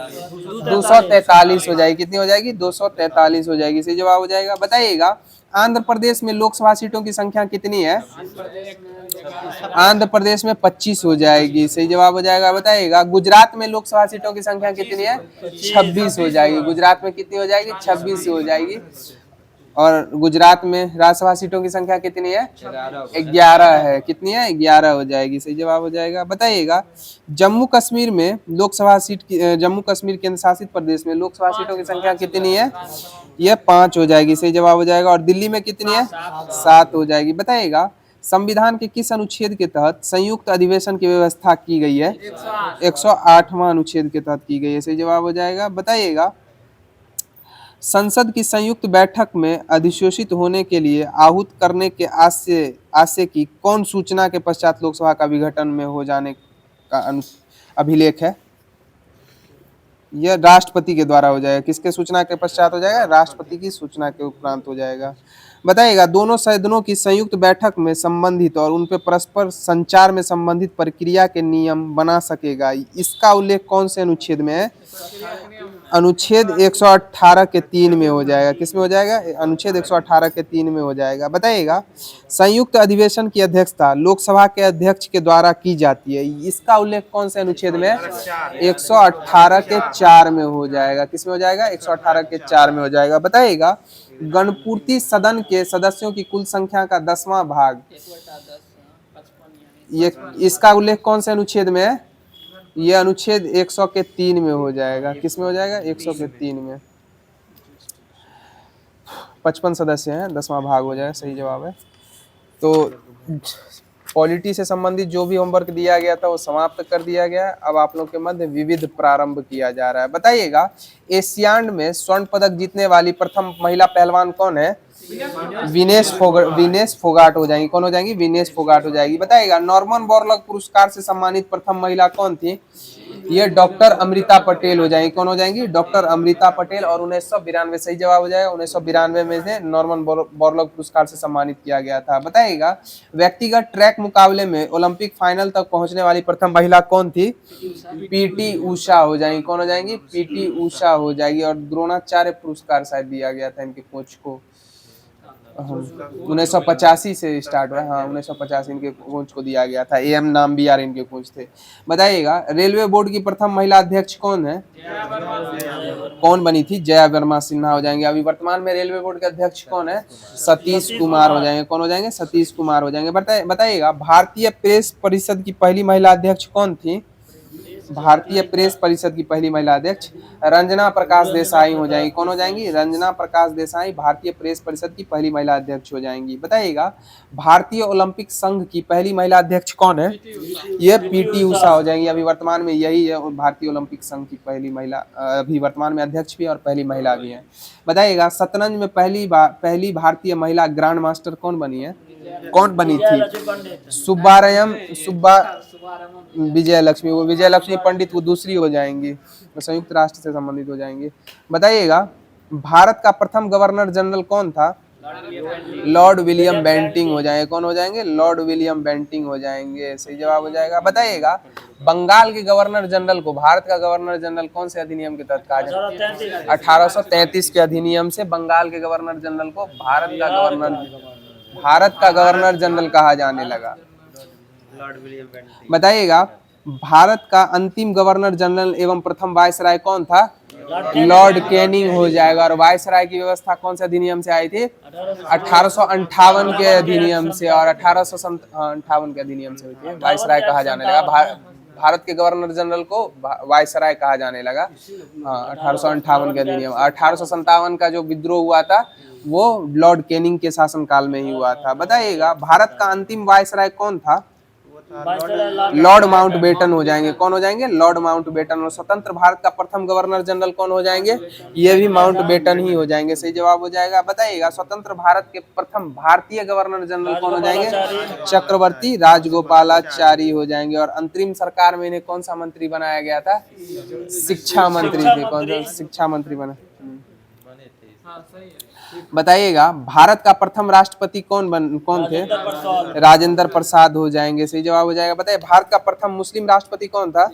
243 हो जाएगी। कितनी हो जाएगी? 243 हो जाएगी। सही जवाब हो जाएगा। बताइएगा, आंध्र प्रदेश में लोकसभा सीटों की संख्या कितनी है? आंध्र प्रदेश में 25 हो जाएगी। सही जवाब हो जाएगा। बताइएगा, गुजरात में लोकसभा सीटों की संख्या कितनी है? 26 हो जाएगी। गुजरात में कितनी हो जाएगी? 26 हो जाएगी। और गुजरात में राज्यसभा सीटों की संख्या कितनी है? 11 है। कितनी है? 11 हो जाएगी, सही जवाब हो जाएगा। बताइएगा जम्मू कश्मीर में लोकसभा सीट की, जम्मू कश्मीर केंद्र शासित प्रदेश में लोकसभा सीटों की संख्या कितनी है? ये 5 हो जाएगी, सही जवाब हो जाएगा। और दिल्ली में कितनी है? 7 हो जाएगी। बताइएगा संविधान के किस अनुच्छेद के तहत संयुक्त अधिवेशन की व्यवस्था की गई है? 108वां अनुच्छेद के तहत की गई है, सही जवाब हो जाएगा। बताइएगा संसद की संयुक्त बैठक में अधिसूचित होने के लिए आहूत करने के आशय की कौन सूचना के पश्चात लोकसभा का विघटन में हो जाने का अभिलेख है? यह राष्ट्रपति के द्वारा हो जाएगा। किसके सूचना के पश्चात हो जाएगा? राष्ट्रपति की सूचना के उपरांत हो जाएगा। बताइएगा दोनों सदनों की संयुक्त बैठक में संबंधित और उन पे परस्पर संचार में संबंधित प्रक्रिया के नियम बना सकेगा, इसका उल्लेख कौन से अनुच्छेद में है? अनुच्छेद 118 के 3 में हो जाएगा। किस में हो जाएगा? अनुच्छेद 118 के 3 में हो जाएगा। बताइएगा संयुक्त अधिवेशन की अध्यक्षता लोकसभा के अध्यक्ष के द्वारा की जाती है, इसका उल्लेख कौन से अनुच्छेद में है? 118 के 4 में हो जाएगा। किस में हो जाएगा? 118 के 4 में हो जाएगा। बताइएगा गणपूर्ति सदन के सदस्यों की कुल संख्या का 10वां भाग, ये इसका उल्लेख कौन से अनुच्छेद में है? ये अनुच्छेद 100 के 3 में हो जाएगा। किस में हो जाएगा? 100 के 3 में। 55 सदस्य हैं, 10वां भाग हो जाएगा, सही जवाब है। तो पॉलिटी से संबंधित जो भी होमवर्क दिया गया था वो समाप्त कर दिया गया। अब आप लोग के मध्य विविध प्रारंभ किया जा रहा है। बताइएगा एशियाड में स्वर्ण पदक जीतने वाली प्रथम महिला पहलवान कौन है? विनेश फोगाट हो जाएंगी। कौन हो जाएंगी? विनेश फोगाट हो जाएगी। बताइएगा नॉर्मन बोरलॉग पुरस्कार से सम्मानित प्रथम महिला कौन थी? ये डॉक्टर अमृता पटेल हो जाएंगी। कौन हो जाएंगी? डॉक्टर अमृता पटेल। और 1992, सही जवाब हो जाएगा। 1992 में से नॉर्मन बोरलॉग पुरस्कार से सम्मानित किया गया था। बताइएगा व्यक्तिगत ट्रैक मुकाबले में ओलंपिक फाइनल तक पहुंचने वाली प्रथम महिला कौन थी? पीटी उषा हो जाएंगी। कौन हो जाएंगी? पीटी उषा हो जाएगी। और द्रोणाचार्य पुरस्कार शायद दिया गया था इनके कोच को। 1985 से स्टार्ट हुआ। हाँ 1985 इनके कोच को दिया गया था। AM नाम भी यार इनके कोच थे। बताइएगा रेलवे बोर्ड की प्रथम महिला अध्यक्ष कौन है? कौन बनी थी? जया वर्मा सिन्हा हो जाएंगे। अभी वर्तमान में रेलवे बोर्ड के अध्यक्ष कौन है? सतीश कुमार हो जाएंगे। कौन हो जाएंगे? सतीश कुमार हो जाएंगे। बताइएगा भारतीय प्रेस परिषद की पहली महिला अध्यक्ष कौन थी? भारतीय प्रेस परिषद की पहली महिला अध्यक्ष रंजना प्रकाश देसाई हो जाएंगी। कौन हो जाएंगी? रंजना प्रकाश देसाई भारतीय प्रेस परिषद की पहली महिला अध्यक्ष हो जाएंगी। बताइएगा भारतीय ओलंपिक संघ की पहली महिला अध्यक्ष कौन है? ये पीटी उषा हो जाएंगी। अभी वर्तमान में यही है भारतीय ओलंपिक संघ की पहली महिला, अभी वर्तमान में अध्यक्ष भी और पहली महिला भी है। बताइएगा शतरंज में पहली भारतीय महिला ग्रैंड मास्टर कौन बनी है? कौन बनी थी? सुब्बा विजय लक्ष्मी। वो विजय लक्ष्मी पंडित वो दूसरी हो जाएंगी, वो संयुक्त राष्ट्र से संबंधित हो जाएंगी। बताइएगा भारत का प्रथम गवर्नर जनरल कौन था? लॉर्ड विलियम बेंटिंग हो जाएंगे। कौन हो जाएंगे? लॉर्ड विलियम बेंटिंग हो जाएंगे, सही जवाब हो जाएगा। बताइएगा बंगाल के गवर्नर जनरल को भारत का गवर्नर जनरल कौन से अधिनियम के तहत कहा जाता है? 1833 के अधिनियम से बंगाल के गवर्नर जनरल को भारत का गवर्नर जनरल कहा जाने लगा। बताइएगा भारत का अंतिम गवर्नर जनरल एवं प्रथम वायसराय कौन था? लॉर्ड कैनिंग हो जाएगा। और वायसराय की व्यवस्था कौन से अधिनियम से आई थी? 1858 के अधिनियम से। और 1858 के अधिनियम से हुई थी। वायसराय कहा जाने लगा। भारत के गवर्नर जनरल को वायसराय कहा जाने लगा। हाँ 1858 के अधिनियम। 1857 का जो विद्रोह हुआ था वो लॉर्ड कैनिंग के शासनकाल में ही हुआ था। बताइएगा भारत का अंतिम वायसराय कौन था? लॉर्ड माउंटबेटन हो जाएंगे। कौन हो जाएंगे? Lord Mountbatten. और स्वतंत्र भारत का प्रथम गवर्नर जनरल कौन हो जाएंगे? ये भी माउंटबेटन ही हो जाएंगे, सही जवाब हो जाएगा। बताइएगा स्वतंत्र भारत के प्रथम भारतीय गवर्नर जनरल कौन हो जाएंगे? चक्रवर्ती राजगोपालाचारी हो जाएंगे। और अंतरिम सरकार में इन्हें कौन सा मंत्री बनाया गया था? शिक्षा मंत्री थे। कौन सा? शिक्षा मंत्री बना। बताइएगा भारत का प्रथम राष्ट्रपति कौन थे? राजेंद्र प्रसाद हो जाएंगे, सही जवाब हो जाएगा। बताइए भारत का प्रथम मुस्लिम राष्ट्रपति कौन था?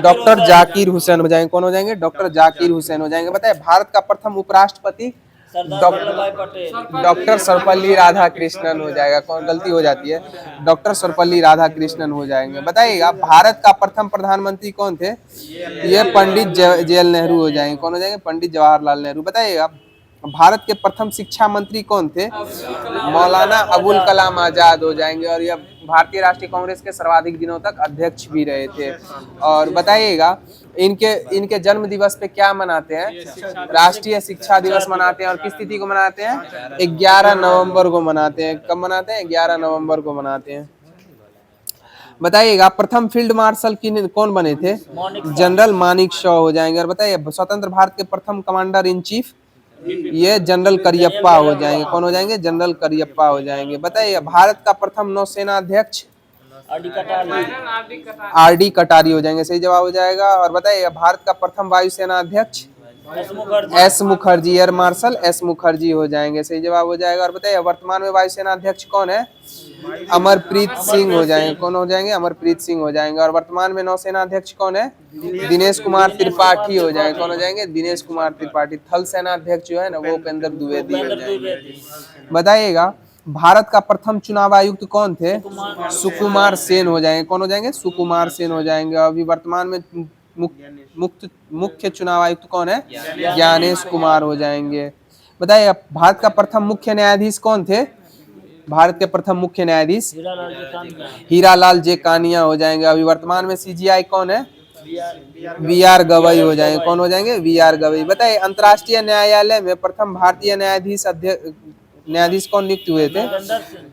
डॉक्टर जाकिर हुसैन हो जाएंगे। कौन हो जाएंगे? डॉक्टर जाकिर हुसैन हो जाएंगे। बताइए भारत का प्रथम उपराष्ट्रपति डॉक्टर सर्वपल्ली राधाकृष्णन हो जाएगा। कौन? गलती हो जाती है, डॉक्टर सर्वपल्ली राधाकृष्णन हो जाएंगे। बताइएगा भारत का प्रथम प्रधानमंत्री कौन थे? ये पंडित जवाहरलाल नेहरू हो जाएंगे। कौन हो जाएंगे? पंडित जवाहरलाल नेहरू। बताइएगा भारत के प्रथम शिक्षा मंत्री कौन थे? मौलाना अबुल कलाम आजाद हो जाएंगे। और यह भारतीय राष्ट्रीय कांग्रेस के सर्वाधिक दिनों तक अध्यक्ष भी रहे थे। और बताइएगा इनके जन्म दिवस पे क्या मनाते हैं? राष्ट्रीय शिक्षा दिवस मनाते हैं। और किस तिथि को मनाते हैं? 11 नवंबर को मनाते हैं। कब मनाते हैं? 11 नवंबर को मनाते हैं। बताइएगा प्रथम फील्ड मार्शल कौन बने थे? जनरल मानिक शॉ हो जाएंगे। और बताइए स्वतंत्र भारत के प्रथम कमांडर इन चीफ? ये जनरल करियप्पा हो जाएंगे। कौन हो जाएंगे? जनरल करियप्पा हो जाएंगे। बताइए भारत का प्रथम नौसेना अध्यक्ष? आर डी कटारी हो जाएंगे। सही जवाब हो जाएगा। और बताइए भारत का प्रथम वायुसेना अध्यक्ष? S Mukherjee, air marshal S Mukherjee हो जाएंगे। सही जवाब हो जाएगा। और बताइए वर्तमान में वायुसेना अध्यक्ष कौन है? अमरप्रीत सिंह हो जाएंगे। कौन हो जाएंगे? अमरप्रीत सिंह हो जाएंगे। और वर्तमान में नौसेना अध्यक्ष कौन है? दिनेश कुमार त्रिपाठी हो जाएंगे। कौन हो जाएंगे? दिनेश कुमार त्रिपाठी। थल सेना अध्यक्ष जो है ना वो उपेंद्र द्विवेदी हो जाएंगे। बताइएगा भारत का प्रथम चुनाव आयुक्त कौन थे? सुकुमार सेन हो जाएंगे। कौन हो जाएंगे? सुकुमार सेन हो जाएंगे। अभी वर्तमान में मुख्य चुनाव आयुक्त कौन है? ज्ञानेश कुमार हो जाएंगे। बताइए भारत का प्रथम मुख्य न्यायाधीश कौन थे? भारत के प्रथम मुख्य न्यायाधीश हीरालाल जे कानिया हो जाएंगे। अभी वर्तमान में सीजीआई कौन है? वी आर गवई हो जाएंगे। कौन हो जाएंगे? V R Gavai. बताइए अंतर्राष्ट्रीय न्यायालय में प्रथम भारतीय न्यायाधीश कौन नियुक्त हुए थे?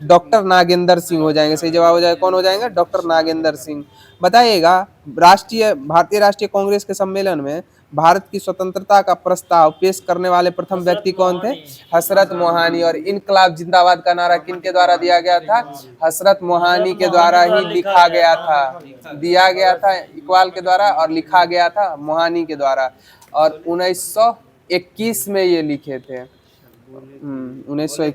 डॉक्टर नागेंद्र सिंह हो जाएंगे। सही जवाब हो जाएगा। कौन हो जाएंगे? डॉक्टर नागेंद्र सिंह। बताइएगा भारतीय राष्ट्रीय कांग्रेस के सम्मेलन में भारत की स्वतंत्रता का प्रस्ताव पेश करने वाले प्रथम व्यक्ति कौन थे? हसरत मोहानी। और इनकलाब जिंदाबाद का नारा किनके द्वारा दिया गया था? हसरत मोहानी के द्वारा ही लिखा गया था, दिया गया था इकबाल के द्वारा और लिखा गया था मोहानी के द्वारा। और 1921 में ये लिखे थे। 1921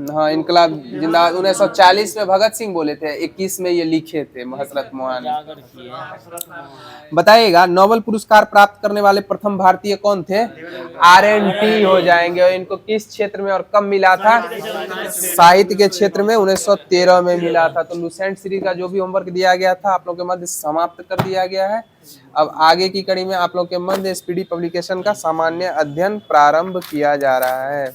हाँ इनकलाब जिंदाबाद 1940 में भगत सिंह बोले थे, 21 में ये लिखे थे हसरत मोहानी। बताइएगा नोबेल पुरस्कार प्राप्त करने वाले प्रथम भारतीय कौन थे? RNT हो जाएंगे। और इनको किस क्षेत्र में और कब मिला था? साहित्य के क्षेत्र में 1913 में मिला था। तो लुसेंट सीरीज का जो भी होमवर्क दिया गया था आप लोग के मध्य समाप्त कर दिया गया है। अब आगे की कड़ी में आप लोग के मध्य स्पीडी पब्लिकेशन का सामान्य अध्ययन प्रारंभ किया जा रहा है।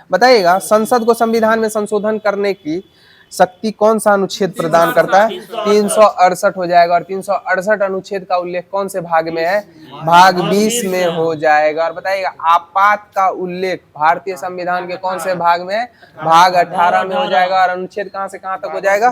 बताइएगा संसद को संविधान में संशोधन करने की शक्ति कौन सा अनुच्छेद प्रदान करता है? 368 हो जाएगा। और 368 अनुच्छेद का उल्लेख कौन से भाग में है? भाग 20 में हो जाएगा। और बताइएगा आपात का उल्लेख भारतीय संविधान के कौन से भाग में है? भाग 18 में हो जाएगा। और अनुच्छेद कहां से कहां तक हो जाएगा?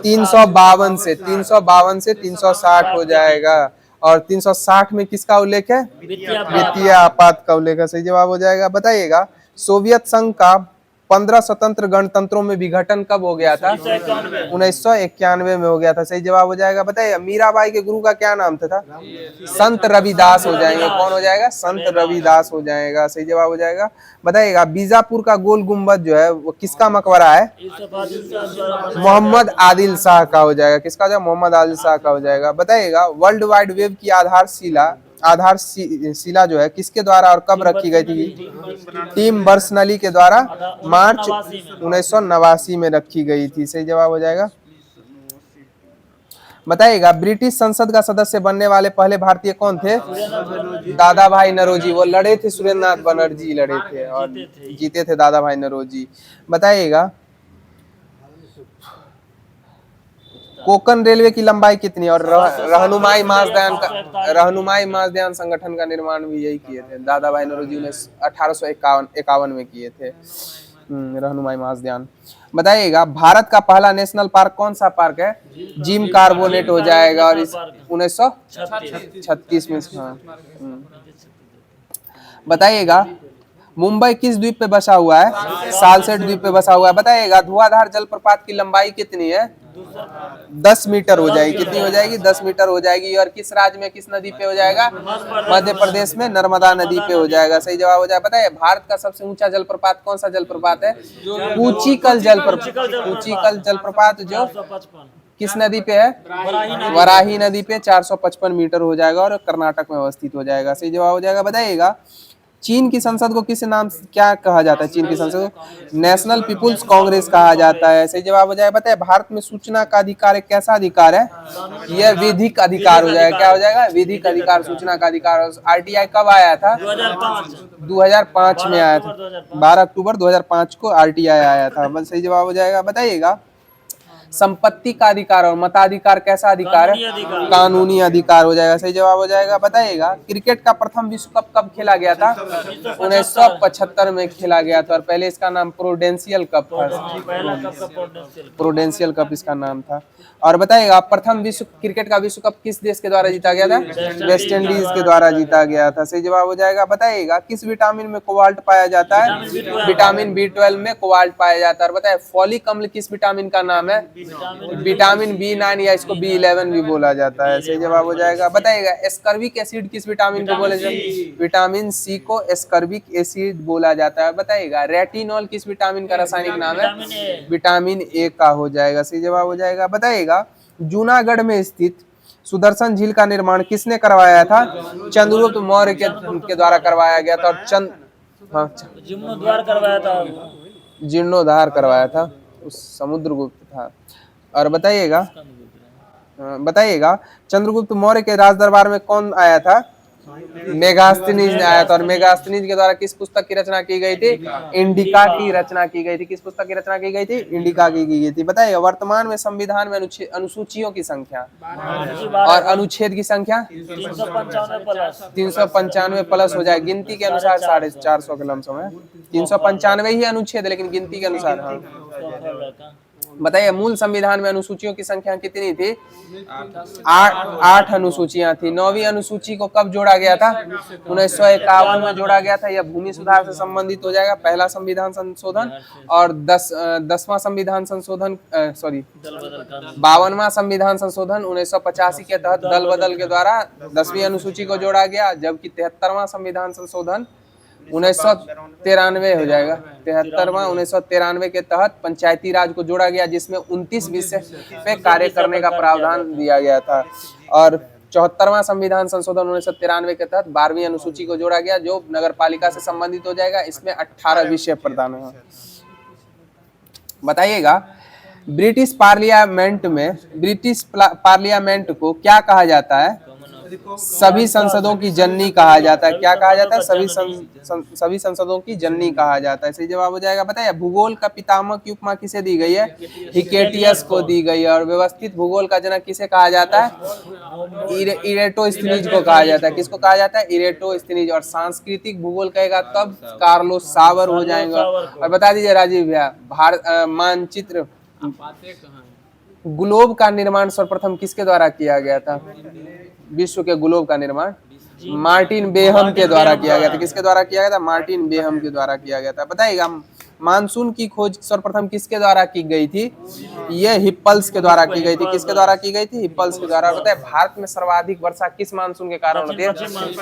352 से 360 हो जाएगा। और 360 में किसका उल्लेख है? वित्तीय आपात का उल्लेख है। सही जवाब हो जाएगा। बताइएगा सोवियत संघ का 15 स्वतंत्र गणतंत्रों में विघटन कब हो गया था? 1991 में हो गया था। सही जवाब हो जाएगा। बताइए मीराबाई के गुरु का क्या नाम था? संत रविदास हो जाएंगे। कौन हो जाएगा? संत रविदास हो जाएगा। सही जवाब हो जाएगा। बताइएगा बीजापुर का गोल गुम्बद जो है वो किसका मकबरा है? मोहम्मद आदिल शाह का हो जाएगा। किसका हो जाएगा? मोहम्मद आदिल शाह का हो जाएगा। बताइएगा वर्ल्ड वाइड वेब की आधारशिला जो है किसके द्वारा और कब रखी गई थी? टिम बर्नर्स-ली के द्वारा मार्च 1989 में रखी गई थी। सही जवाब हो जाएगा। बताइएगा ब्रिटिश संसद का सदस्य बनने वाले पहले भारतीय कौन थे? दादा भाई नौरोजी। वो लड़े थे, सुरेंद्र नाथ बनर्जी लड़े थे और जीते थे दादा भाई नौरोजी। बताइएगा कोंकण रेलवे की लंबाई कितनी? और रहनुमाई मासदान संगठन का निर्माण भी यही किए थे दादा भाई नौरोजी ने 1851 में किए थे रहनुमाई मासदान। बताइएगा भारत का पहला नेशनल पार्क कौन सा पार्क है? जिम कार्बोनेट हो जाएगा। और 1936 में। बताइएगा मुंबई किस द्वीप पे बसा हुआ है? सालसेट द्वीप पे बसा हुआ है। बताइएगा धुआंधार जलप्रपात की लंबाई कितनी है? 10 मीटर हो जाएगी। कितनी हो जाएगी? 10 मीटर हो जाएगी। और किस राज्य में किस नदी पे हो जाएगा? मध्य प्रदेश में नर्मदा नदी पे हो जाएगा। सही जवाब हो जाएगा। बताइए भारत का सबसे ऊंचा जलप्रपात कौन सा जलप्रपात है? कूचिकल जलप्रपात जो किस नदी पे है? वराही नदी पे 455 मीटर हो जाएगा और कर्नाटक में अवस्थित हो जाएगा। सही जवाब हो जाएगा। बताइएगा चीन की संसद को किस नाम से क्या कहा जाता है? चीन की संसद को नेशनल पीपुल्स कांग्रेस कहा जाता है। सही जवाब हो जाएगा। बताए भारत में सूचना का अधिकार एक कैसा अधिकार है? यह विधिक अधिकार हो जाएगा। क्या हो जाएगा? विधिक अधिकार, सूचना का अधिकार। आरटीआई कब आया था? 2005 2005 में आया था। 12 अक्टूबर 2005 को आरटीआई आया था। बस सही जवाब हो जाएगा। बताइएगा संपत्ति का अधिकार और मताधिकार कैसा अधिकार है? कानूनी अधिकार हो जाएगा। सही जवाब हो जाएगा। बताइएगा क्रिकेट का प्रथम विश्व कप कब खेला गया था? 1975 में खेला गया था और पहले इसका नाम प्रूडेंशियल कप था। पहला कप का पोटेंशियल प्रूडेंशियल कप इसका नाम था। और बताइएगा प्रथम विश्व क्रिकेट का विश्व कप किस देश के द्वारा जीता गया था? वेस्ट इंडीज के द्वारा जीता गया था। सही जवाब हो जाएगा। बताइएगा किस विटामिन में कोबाल्ट पाया जाता है? विटामिन B12 में कोबाल्ट पाया जाता है। और बताइए फॉलिक अम्ल किस विटामिन का नाम है? विटामिन B9 या इसको B11 भी बोला जाता है। सही जवाब हो जाएगा। बताइएगा एस्कर्बिक एसिड किस विटामिन को बोला जाता है? विटामिन C को एस्कर्बिक एसिड बोला जाता है। बताइएगा रेटिनॉल किस विटामिन का रासायनिक नाम है? विटामिन A का हो जाएगा। सही जवाब हो जाएगा। बताइएगा जूनागढ़ में स्थित सुदर्शन झील का निर्माण किसने करवाया था? चंद्रगुप्त मौर्य के द्वारा करवाया गया था। और जीर्णोद्धार करवाया था। जीर्णोद्धार करवाया था, उस समुद्रगुप्त था। और बताइएगा चंद्रगुप्त मौर्य के राज दरबार में कौन आया था? मेगास्थनीज ने आया था। और मेगास्थनीज के द्वारा किस पुस्तक की रचना की गई थी? इंडिका की रचना की गई थी। किस पुस्तक की रचना की गई थी? इंडिका की गई थी। बताइए वर्तमान में संविधान में अनुसूचियों की संख्या और अनुच्छेद की संख्या 395 प्लस हो जाए। गिनती के अनुसार 450 के लमसम है। 395 ही अनुच्छेद है लेकिन गिनती के अनुसार। हाँ बताइए मूल संविधान में अनुसूचियों की संख्या कितनी थी? 8 अनुसूचियां थी। 9वीं अनुसूची को कब जोड़ा गया था? 1951 में जोड़ा गया था। यह भूमि सुधार से संबंधित हो जाएगा, पहला संविधान संशोधन। और 10वां संविधान संशोधन 52वां संविधान संशोधन 1985 के तहत दल बदल के द्वारा 10वीं अनुसूची को जोड़ा गया। जबकि 73वां संविधान संशोधन 1993 हो जाएगा। 1993 के तहत पंचायती राज को जोड़ा गया जिसमें 29 विषय पे कार्य करने का प्रावधान दिया गया था। और 74वां संविधान संशोधन 1993 के तहत 12वीं अनुसूची को जोड़ा गया जो नगर पालिका से संबंधित हो जाएगा। इसमें 18 विषय प्रदान है। बताइएगा ब्रिटिश पार्लियामेंट को क्या कहा जाता है? सभी संसदों की जननी कहा जाता है। क्या कहा जाता है? सभी संसदों की जननी कहा जाता है। सही जवाब हो जाएगा। बताइए भूगोल का पितामह की उपमा किसे दी गई है? हिकेटियस को दी गई है। और व्यवस्थित भूगोल का जनक किसे कहा जाता है? इरेटोस्थनीज को कहा जाता है। किसको कहा जाता है? इरेटोस्थनीज। और सांस्कृतिक भूगोल कहेगा तब कार्लोस सावर हो जाएगा। और बता दीजिए राजीव भैया मानचित्र ग्लोब का निर्माण सर्वप्रथम किसके द्वारा किया गया था? विश्व के ग्लोब का निर्माण मार्टिन बेहम के द्वारा किया गया था। किसके द्वारा किया गया था? मार्टिन बेहम के द्वारा किया गया था। बताइएगा मानसून की खोज सर्वप्रथम किसके द्वारा की गई थी? यह हिप्पल्स के द्वारा की गई थी। किसके द्वारा की गई थी? हिप्पल्स के द्वारा। बताइए भारत में सर्वाधिक वर्षा किस मानसून के कारण होती है?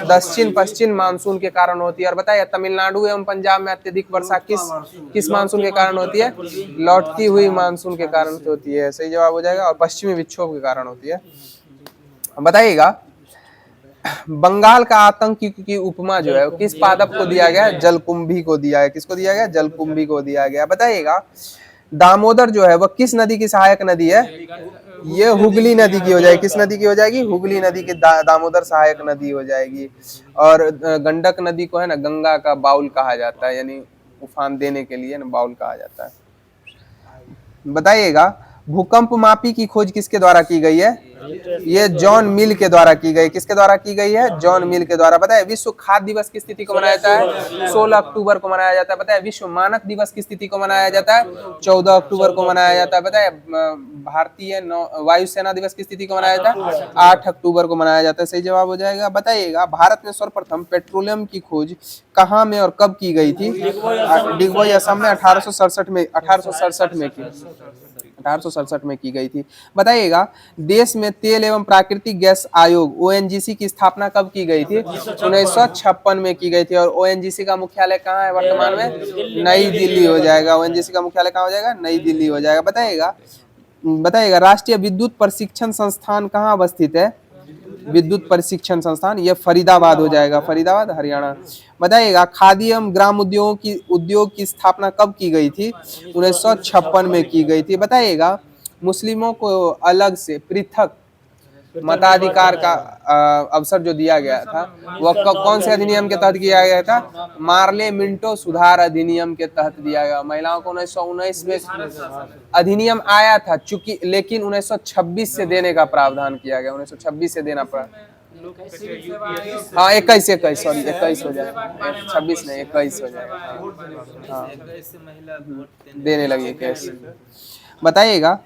दक्षिण पश्चिम मानसून के कारण होती है। और बताइए तमिलनाडु एवं पंजाब में अत्यधिक वर्षा किस मानसून के कारण होती है? लौटती हुई मानसून के कारण होती है। सही जवाब हो जाएगा। और पश्चिमी विक्षोभ के कारण होती है। बताइएगा बंगाल का आतंक की उपमा जो है वो किस पादप को दिया गया? जलकुंभी को दिया है। किसको दिया गया? जलकुंभी को दिया गया। बताइएगा दामोदर जो है वह किस नदी की सहायक नदी है? ये हुगली नदी की हो जाएगी। किस नदी की हो जाएगी? हुगली नदी की दामोदर सहायक नदी हो जाएगी। और गंडक नदी को है ना गंगा का बाउल कहा जाता है, यानी उफान देने के लिए ना बाउल कहा जाता है। बताइएगा भूकंप मापी की खोज किसके द्वारा की गई है? ये जॉन मिल के द्वारा की गई। किसके द्वारा की गई है? जॉन मिल के द्वारा। बताए विश्व खाद्य दिवस की स्थिति को मनाया जाता है 16 अक्टूबर को मनाया जाता है। बताए विश्व मानक दिवस की स्थिति को मनाया जाता है 14 अक्टूबर को मनाया जाता है। बताए भारतीय वायुसेना दिवस की स्थिति को मनाया जाता है 8 अक्टूबर को मनाया जाता है। सही जवाब हो जाएगा। बताइएगा भारत में सर्वप्रथम पेट्रोलियम की खोज कहाँ में और कब की गई थी? डिगबोई असम में 1867 में की गई थी। बताइएगा देश में तेल एवं प्राकृतिक गैस आयोग ONGC की स्थापना कब की गई थी? 1956 में की गई थी। और ONGC का मुख्यालय कहाँ है वर्तमान में? नई दिल्ली हो जाएगा। ONGC का मुख्यालय कहाँ हो जाएगा? नई दिल्ली हो जाएगा। बताइएगा राष्ट्रीय विद्युत प्रशिक्षण संस्थान कहाँ अवस्थित है? विद्युत प्रशिक्षण संस्थान, ये फरीदाबाद हो जाएगा, फरीदाबाद हरियाणा। बताइएगा खादी एवं ग्राम उद्योग की स्थापना कब की गई थी? 1956 में की गई थी। बताइएगा मुस्लिमों को अलग से पृथक मताधिकार का अवसर जो दिया गया था वह कौन से अधिनियम के तहत किया गया था? मार्ले मिंटो सुधार अधिनियम के तहत दिया गया। महिलाओं को 1919 में अधिनियम आया था चूंकि, लेकिन 1926 से देने का प्रावधान किया गया, 1926 से देना पड़ा। हाँ 21 सॉरी 21 हो जाएगा, 26 नहीं 21 हो जाएगा। हाँ देने लगी कैसे। बताइएगा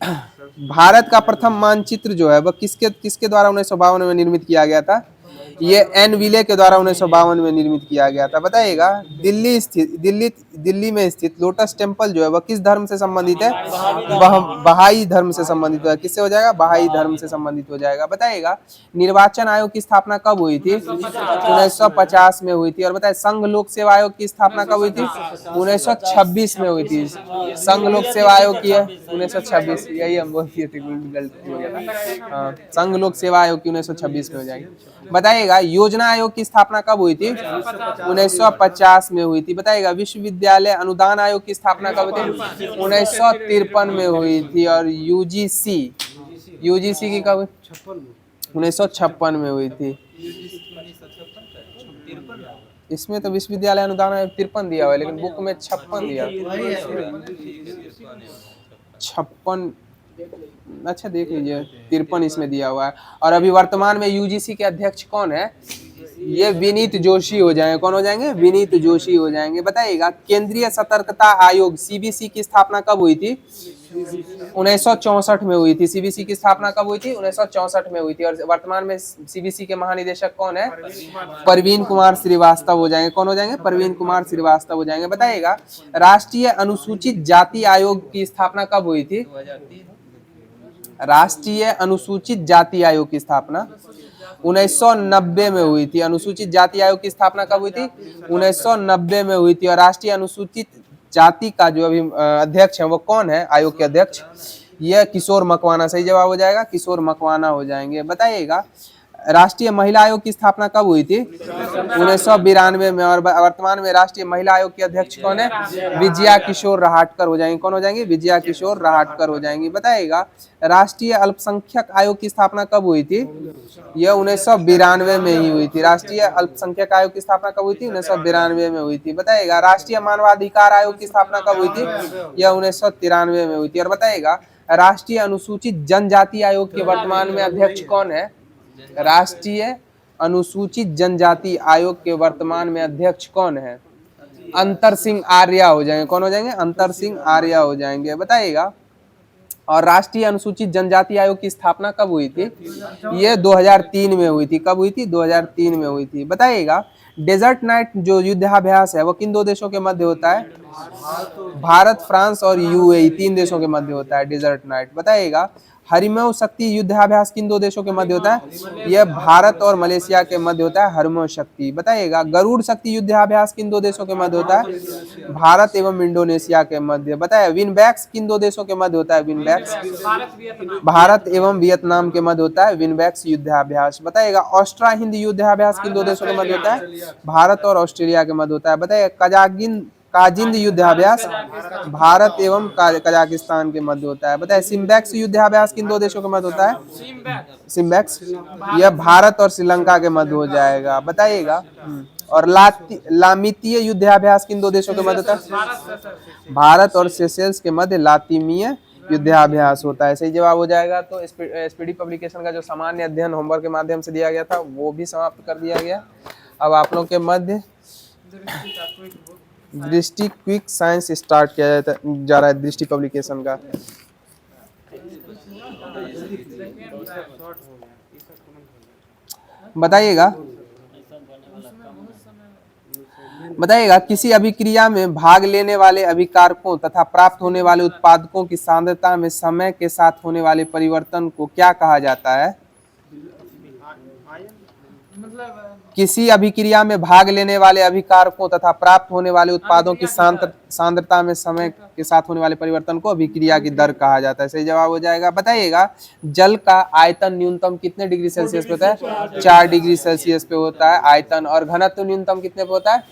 भारत का प्रथम मानचित्र जो है वह किसके द्वारा 1952 में निर्मित किया गया था? ये एन विले के द्वारा 1952 में निर्मित किया गया था। बताइएगा दिल्ली में स्थित लोटस टेम्पल जो है वह किस धर्म से संबंधित है? बहाई धर्म से संबंधित है। किससे हो जाएगा? बहाई धर्म से संबंधित हो जाएगा। बताइएगा निर्वाचन आयोग की स्थापना कब हुई थी? 1950 में हुई थी। और बताइए संघ लोक सेवा आयोग की स्थापना कब हुई थी? 1926 में हुई थी। संघ लोक सेवा आयोग की है 1926, यही हम बोल दिए थे, गलती हो गया था। हाँ संघ लोक सेवा आयोग की 1926 में हो जाएगी। बताइएगा योजना आयोग की स्थापना कब हुई थी? 1950 में हुई थी। बताइएगा विश्वविद्यालय अनुदान आयोग की स्थापना कब हुई थी? 1953 में हुई थी। और यूजीसी की कब? 1956 में हुई थी। इसमें तो विश्वविद्यालय अनुदान आयोग 53 दिया हुआ है, लेकिन बुक में 56 दिया। 56 अच्छा देख लीजिए, 53 इसमें दिया हुआ है। और अभी वर्तमान में यूजीसी के अध्यक्ष कौन है? ये विनीत जोशी हो जाएंगे। कौन हो जाएंगे? विनीत जोशी हो जाएंगे। बताइएगा केंद्रीय सतर्कता आयोग सीबीसी की स्थापना कब हुई थी? 1964 में हुई थी। सीबीसी की स्थापना कब हुई थी? 1964 में हुई थी। और वर्तमान में सीबीसी के महानिदेशक कौन है? परवीन कुमार श्रीवास्तव हो जाएंगे। कौन हो जाएंगे? परवीन कुमार श्रीवास्तव हो जाएंगे। बताइएगा राष्ट्रीय अनुसूचित जाति आयोग की स्थापना कब हुई थी? राष्ट्रीय अनुसूचित जाति आयोग की स्थापना 1990 में हुई थी। अनुसूचित जाति आयोग की स्थापना कब हुई थी? 1990 में हुई थी। और राष्ट्रीय अनुसूचित जाति का जो अभी अध्यक्ष है वो कौन है? आयोग के अध्यक्ष यह किशोर मकवाना। सही जवाब हो जाएगा, किशोर मकवाना हो जाएंगे। बताइएगा राष्ट्रीय महिला आयोग की स्थापना कब हुई थी? 1992 में। और वर्तमान में राष्ट्रीय महिला आयोग के अध्यक्ष कौन है? विजया किशोर रहाटकर हो जाएंगे। कौन हो जाएंगे? विजया किशोर रहाटकर हो जाएंगी। बताइएगा राष्ट्रीय अल्पसंख्यक आयोग की स्थापना कब हुई थी? यह 1992 में ही हुई थी। राष्ट्रीय अल्पसंख्यक आयोग की स्थापना कब हुई थी? 1992 में हुई थी। बताइएगा राष्ट्रीय मानवाधिकार आयोग की स्थापना कब हुई थी? यह 1993 में हुई थी। और बताइएगा राष्ट्रीय अनुसूचित जनजाति आयोग के वर्तमान में अध्यक्ष कौन है? राष्ट्रीय अनुसूचित जनजाति आयोग के वर्तमान में अध्यक्ष कौन है? अंतर सिंह आर्या हो जाएंगे। कौन हो जाएंगे? अंतर सिंह आर्या हो जाएंगे। बताइएगा और राष्ट्रीय अनुसूचित जनजाति आयोग की स्थापना कब हुई थी? ये 2003 में हुई थी। कब हुई थी? 2003 में हुई थी। बताइएगा डेजर्ट नाइट जो युद्धाभ्यास है वो किन दो देशों के मध्य होता है? भारत, फ्रांस और यूएई, 3 देशों के मध्य होता है डेजर्ट नाइट। बताइएगा हरिमोह शक्ति युद्धाभ्यास किन 2 देशों के मध्य होता है? यह भारत और मलेशिया के मध्य होता है हरिमोह शक्ति। बताइएगा गरुड़ शक्ति युद्धाभ्यास किन 2 देशों के मध्य होता है? भारत एवं इंडोनेशिया के मध्य। बताइए विनबैक्स किन 2 देशों के मध्य होता है? विनबैक्स भारत एवं वियतनाम के मध्य होता है विनबैक्स युद्धाभ्यास। बताइएगा ऑस्ट्रा हिंद युद्धाभ्यास किन 2 देशों के मध्य होता है? भारत और ऑस्ट्रेलिया के मध्य होता है। बताइए काजिंद युद्धाभ्यास भारत एवं कजाकिस्तान के मध्य होता है। बताइए सिम्बैक्स युद्धाभ्यास किन 2 देशों के मध्य होता है? सिम्बैक्स यह भारत और श्रीलंका के मध्य हो जाएगा। बताइएगा और लामितीय युद्धाभ्यास किन 2 देशों के मध्य होता है? भारत और सेशेल्स के मध्य लातिमीय युद्धाभ्यास होता है। सही जवाब हो जाएगा। तो एसपीडी पब्लिकेशन का जो सामान्य अध्ययन होमवर्क के माध्यम से दिया गया था वो भी समाप्त कर दिया गया। अब आप लोग के मध्य दृष्टि क्विक साइंस स्टार्ट किया जा रहा है दृष्टि पब्लिकेशन का। बताइएगा किसी अभिक्रिया में भाग लेने वाले अभिकारकों तथा प्राप्त होने वाले उत्पादकों की सांद्रता में समय के साथ होने वाले परिवर्तन को क्या कहा जाता है? किसी अभिक्रिया में भाग लेने वाले अभिकारकों तथा प्राप्त होने वाले उत्पादों की सांद्रता में समय के साथ होने वाले परिवर्तन को अभिक्रिया की दर कहा जाता है। सही जवाब हो जाएगा। बताइएगा जल का आयतन न्यूनतम कितने डिग्री सेल्सियस पे होता है? 4 डिग्री सेल्सियस पे होता है आयतन। और घनत्व न्यूनतम कितने पे होता है?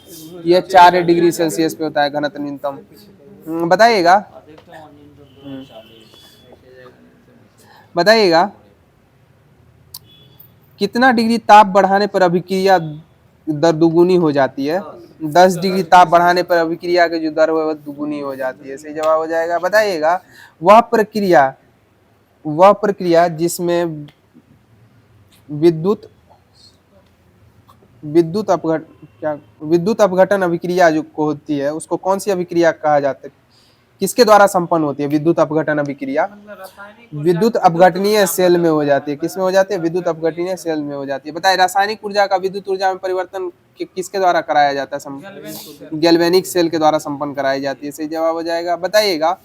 ये 4 डिग्री सेल्सियस पे होता है घनत्व न्यूनतम। बताइएगा बताइएगा कितना डिग्री ताप बढ़ाने पर अभिक्रिया दर दुगुनी हो जाती है? 10 डिग्री ताप बढ़ाने पर अभिक्रिया की जो दर है वह दुगुनी हो जाती है। सही जवाब हो जाएगा। बताइएगा वह प्रक्रिया जिसमें विद्युत अपघटन अभिक्रिया जो होती है उसको कौन सी अभिक्रिया कहा जाता है? किसके द्वारा संपन्न होती है विद्युत अपघटन अभिक्रिया? विद्युत अपघटनीय सेल में हो जाती है। किसमें हो जाती है? विद्युत अपघटनीय सेल में हो जाती है। बताइए रासायनिक ऊर्जा का विद्युत ऊर्जा में परिवर्तन किसके द्वारा कराया जाता है? गैल्वेनिक सेल के द्वारा संपन्न कराई जाती है। सही जवाब हो जाएगा। बताइएगा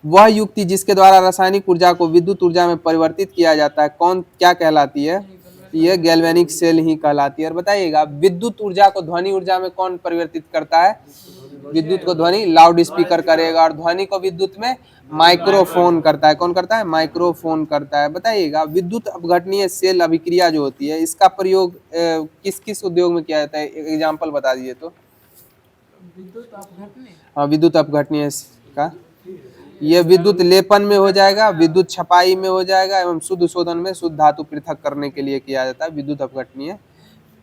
वह युक्ति जिसके द्वारा रासायनिक ऊर्जा को विद्युत ऊर्जा में परिवर्तित किया जाता है क्या कहलाती है? यह गैल्वेनिक सेल ही कहलाती है। और बताइएगा विद्युत ऊर्जा को ध्वनि ऊर्जा में कौन परिवर्तित करता है? विद्युत को ध्वनि लाउड स्पीकर करेगा और ध्वनि को विद्युत में माइक्रोफोन करता है। कौन करता है? माइक्रोफोन करता है। बताइएगा विद्युत अपघटनीय सेल अभिक्रिया जो होती है इसका प्रयोग किस किस उद्योग में किया जाता है? एग्जाम्पल बता दीजिए तो। हाँ विद्युत अपघटनीय का ये विद्युत लेपन में हो जाएगा, विद्युत छपाई में हो जाएगा एवं शुद्ध शोधन में शुद्ध धातु पृथक करने के लिए किया जाता है विद्युत अपघटनीय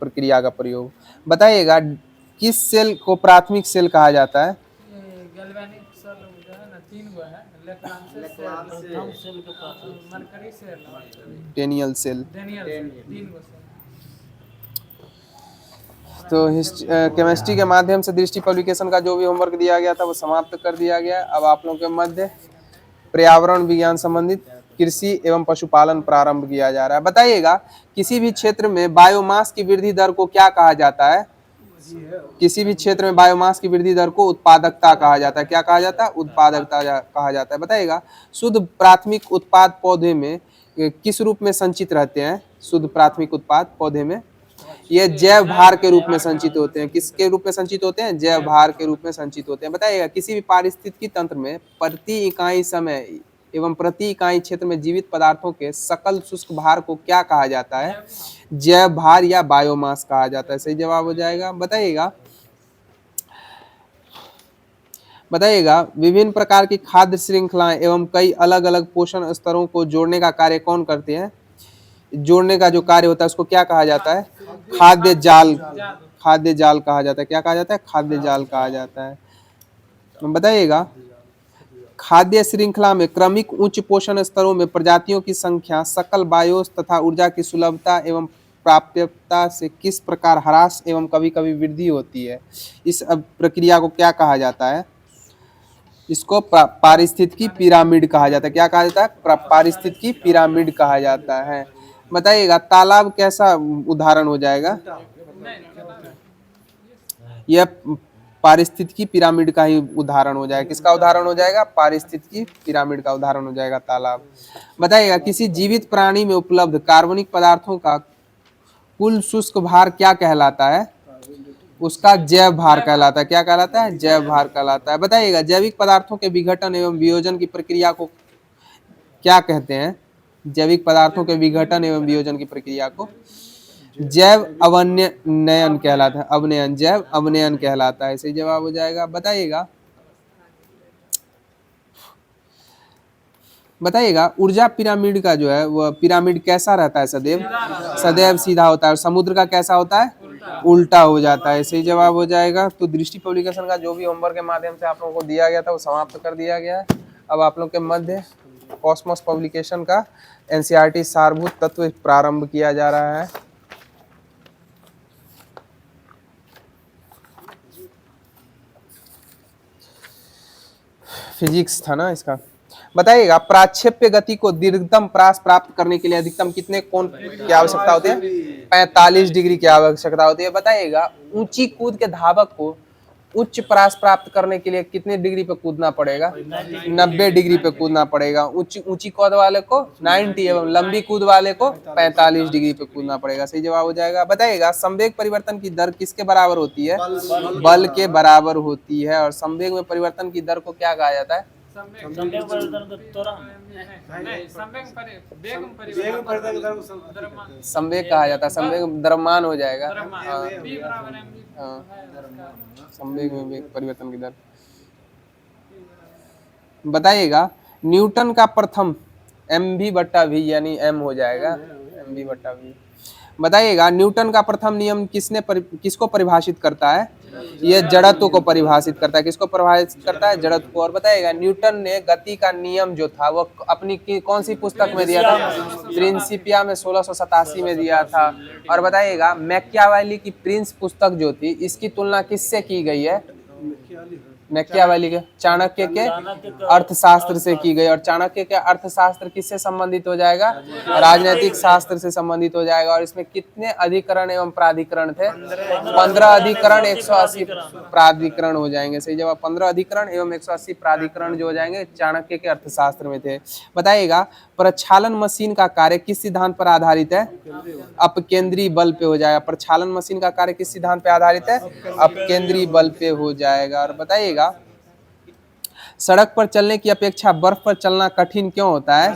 प्रक्रिया का प्रयोग। बताइएगा किस सेल को प्राथमिक सेल कहा जाता है? Daniel cell. तो केमिस्ट्री के माध्यम से दृष्टि पब्लिकेशन का जो भी होमवर्क दिया गया था वो समाप्त कर दिया गया। अब आप लोगों के मध्य पर्यावरण विज्ञान संबंधित कृषि एवं पशुपालन प्रारंभ किया जा रहा है। बताइएगा किसी भी क्षेत्र में बायोमास की वृद्धि दर को क्या कहा जाता है? किसी भी क्षेत्र में बायोमास की वृद्धि दर को उत्पादकता कहा जाता है। क्या कहा जाता है? उत्पादकता कहा जाता है। बताइएगा शुद्ध प्राथमिक उत्पाद पौधे में किस रूप में संचित रहते हैं? शुद्ध प्राथमिक उत्पाद पौधे में ये जैव भार के रूप में संचित होते हैं। किसके रूप में संचित होते हैं? जैव भार के रूप में संचित होते हैं। बताइएगा किसी भी पारिस्थितिकी तंत्र में प्रति इकाई समय एवं प्रति इकाई क्षेत्र में जीवित पदार्थों के सकल शुष्क भार को क्या कहा जाता है? जैव भार या बायोमास कहा जाता है। सही जवाब हो जाएगा। बताइएगा विभिन्न प्रकार की खाद्य श्रृंखलाएं एवं कई अलग अलग पोषण स्तरों को जोड़ने का कार्य कौन करते हैं? जोड़ने का जो कार्य होता है उसको क्या कहा जाता है? खाद्य जाल कहा जाता है। क्या कहा जाता है? खाद्य जाल कहा जाता है। बताइएगा खाद्य श्रृंखला में क्रमिक उच्च पोषण स्तरों में प्रजातियों की संख्या सकल बायोस तथा ऊर्जा की सुलभता एवं प्राप्यता से किस प्रकार ह्रास एवं कभी कभी वृद्धि होती है? इस प्रक्रिया को क्या कहा जाता है? इसको पारिस्थितिकी पिरामिड कहा जाता है। क्या कहा जाता है? पारिस्थितिकी पिरामिड कहा जाता है। बताइएगा तालाब कैसा उदाहरण हो जाएगा? यह पारिस्थितिकी पिरामिड का ही उदाहरण हो जाएगा। किसका उदाहरण हो जाएगा? पारिस्थितिकी पिरामिड का उदाहरण हो जाएगा तालाब। बताइएगा किसी जीवित प्राणी में उपलब्ध कार्बनिक पदार्थों का कुल शुष्क भार क्या कहलाता है? उसका जैव भार कहलाता है। क्या कहलाता है? जैव भार कहलाता है। बताइएगा जैविक पदार्थों के विघटन एवं वियोजन की प्रक्रिया को क्या कहते हैं? जैविक पदार्थों के विघटन एवं वियोजन की प्रक्रिया को जैव अवनयन कहलाता है। जैव अवनयन कहलाता है। सही जवाब हो जाएगा। बताइएगा ऊर्जा पिरामिड का जो है वह पिरामिड कैसा रहता है? सदैव सीधा होता है। और समुद्र का कैसा होता है? उल्टा हो जाता है। सही जवाब हो जाएगा। तो दृष्टि पब्लिकेशन का जो भी होमवर्क के माध्यम से आप लोगों को दिया गया था वो समाप्त कर दिया गया है। अब आप लोग के मध्य कॉस्मोस पब्लिकेशन का एनसीईआरटी सारभूत तत्व प्रारंभ किया जा रहा है। फिजिक्स था ना इसका। बताइएगा प्राक्षेप्य गति को दीर्घतम प्रास प्राप्त करने के लिए अधिकतम कितने कोण की आवश्यकता होती है? 45 डिग्री की आवश्यकता होती है। बताइएगा ऊंची कूद के धावक को उच्च परास प्राप्त करने के लिए कितने डिग्री पे कूदना पड़ेगा? 90 डिग्री पे कूदना पड़ेगा। ऊंची कूद वाले को 90 एवं लंबी कूद वाले को 45 डिग्री पे कूदना पड़ेगा। सही जवाब हो जाएगा। बताइएगा संवेग परिवर्तन की दर किसके बराबर होती है? बल के बराबर होती है। और संवेग में परिवर्तन की दर को क्या कहा जाता है? संवेग परिवर्तन को त्वरण संवेग कहा जाता है। संवेग द्रव्यमान हो जाएगा। हाँ, संवेग में वेग परिवर्तन की दर। बताइएगा न्यूटन का प्रथम mv/v यानी m हो जाएगा mv/v। बताइएगा न्यूटन का प्रथम नियम किसको परिभाषित करता है? यह जड़त्व को परिभाषित करता है। किसको परिभाषित करता है? जड़त्व को। और बताइएगा न्यूटन ने गति का नियम जो था वो अपनी कौन सी पुस्तक में दिया था? प्रिंसिपिया में 1687 में दिया था। और बताइएगा मैकियावेली की प्रिंस पुस्तक जो थी इसकी तुलना किससे की गई है? मैकियावेली के चाणक्य के अर्थशास्त्र से की गई। और चाणक्य के अर्थशास्त्र किससे संबंधित हो जाएगा? राजनीतिक शास्त्र से संबंधित हो जाएगा। और इसमें कितने अधिकरण एवं प्राधिकरण थे? 15 अधिकरण 180 प्राधिकरण हो जाएंगे। सही जवाब 15 अधिकरण एवं 180 प्राधिकरण जो हो जाएंगे चाणक्य के अर्थशास्त्र में थे। बताइएगा प्रक्षालन मशीन का कार्य किस सिद्धांत पर आधारित है? अपकेंद्री बल पे हो जाएगा। प्रक्षालन मशीन का कार्य किस सिद्धांत पे आधारित है? अपकेंद्री बल पे हो जाएगा। और बताइएगा सड़क पर चलने की अपेक्षा बर्फ पर चलना कठिन क्यों होता है?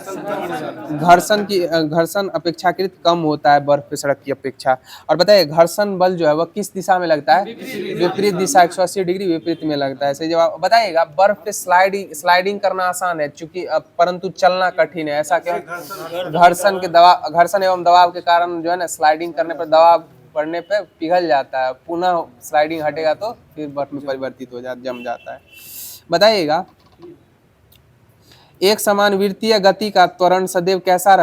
घर्षण अपेक्षाकृत कम होता है बर्फ पे सड़क की अपेक्षा। और बताइए घर्षण बल जो है वह किस दिशा में लगता है? विपरीत दिशा 180 डिग्री विपरीत में लगता है। सही जवाब। बताइएगा बर्फ पे स्लाइडिंग करना आसान है चूंकि परंतु चलना कठिन है। ऐसा क्यों? घर्षण एवं दबाव के कारण जो है ना स्लाइडिंग करने पर दबाव पड़ने पे पिघल जाता है। पुनः स्लाइडिंग हटेगा तो फिर बर्फ में परिवर्तित हो जाता, जम जाता है। बताइएगा एक समान वृत्तीय गति का त्वरण सदैव कैसा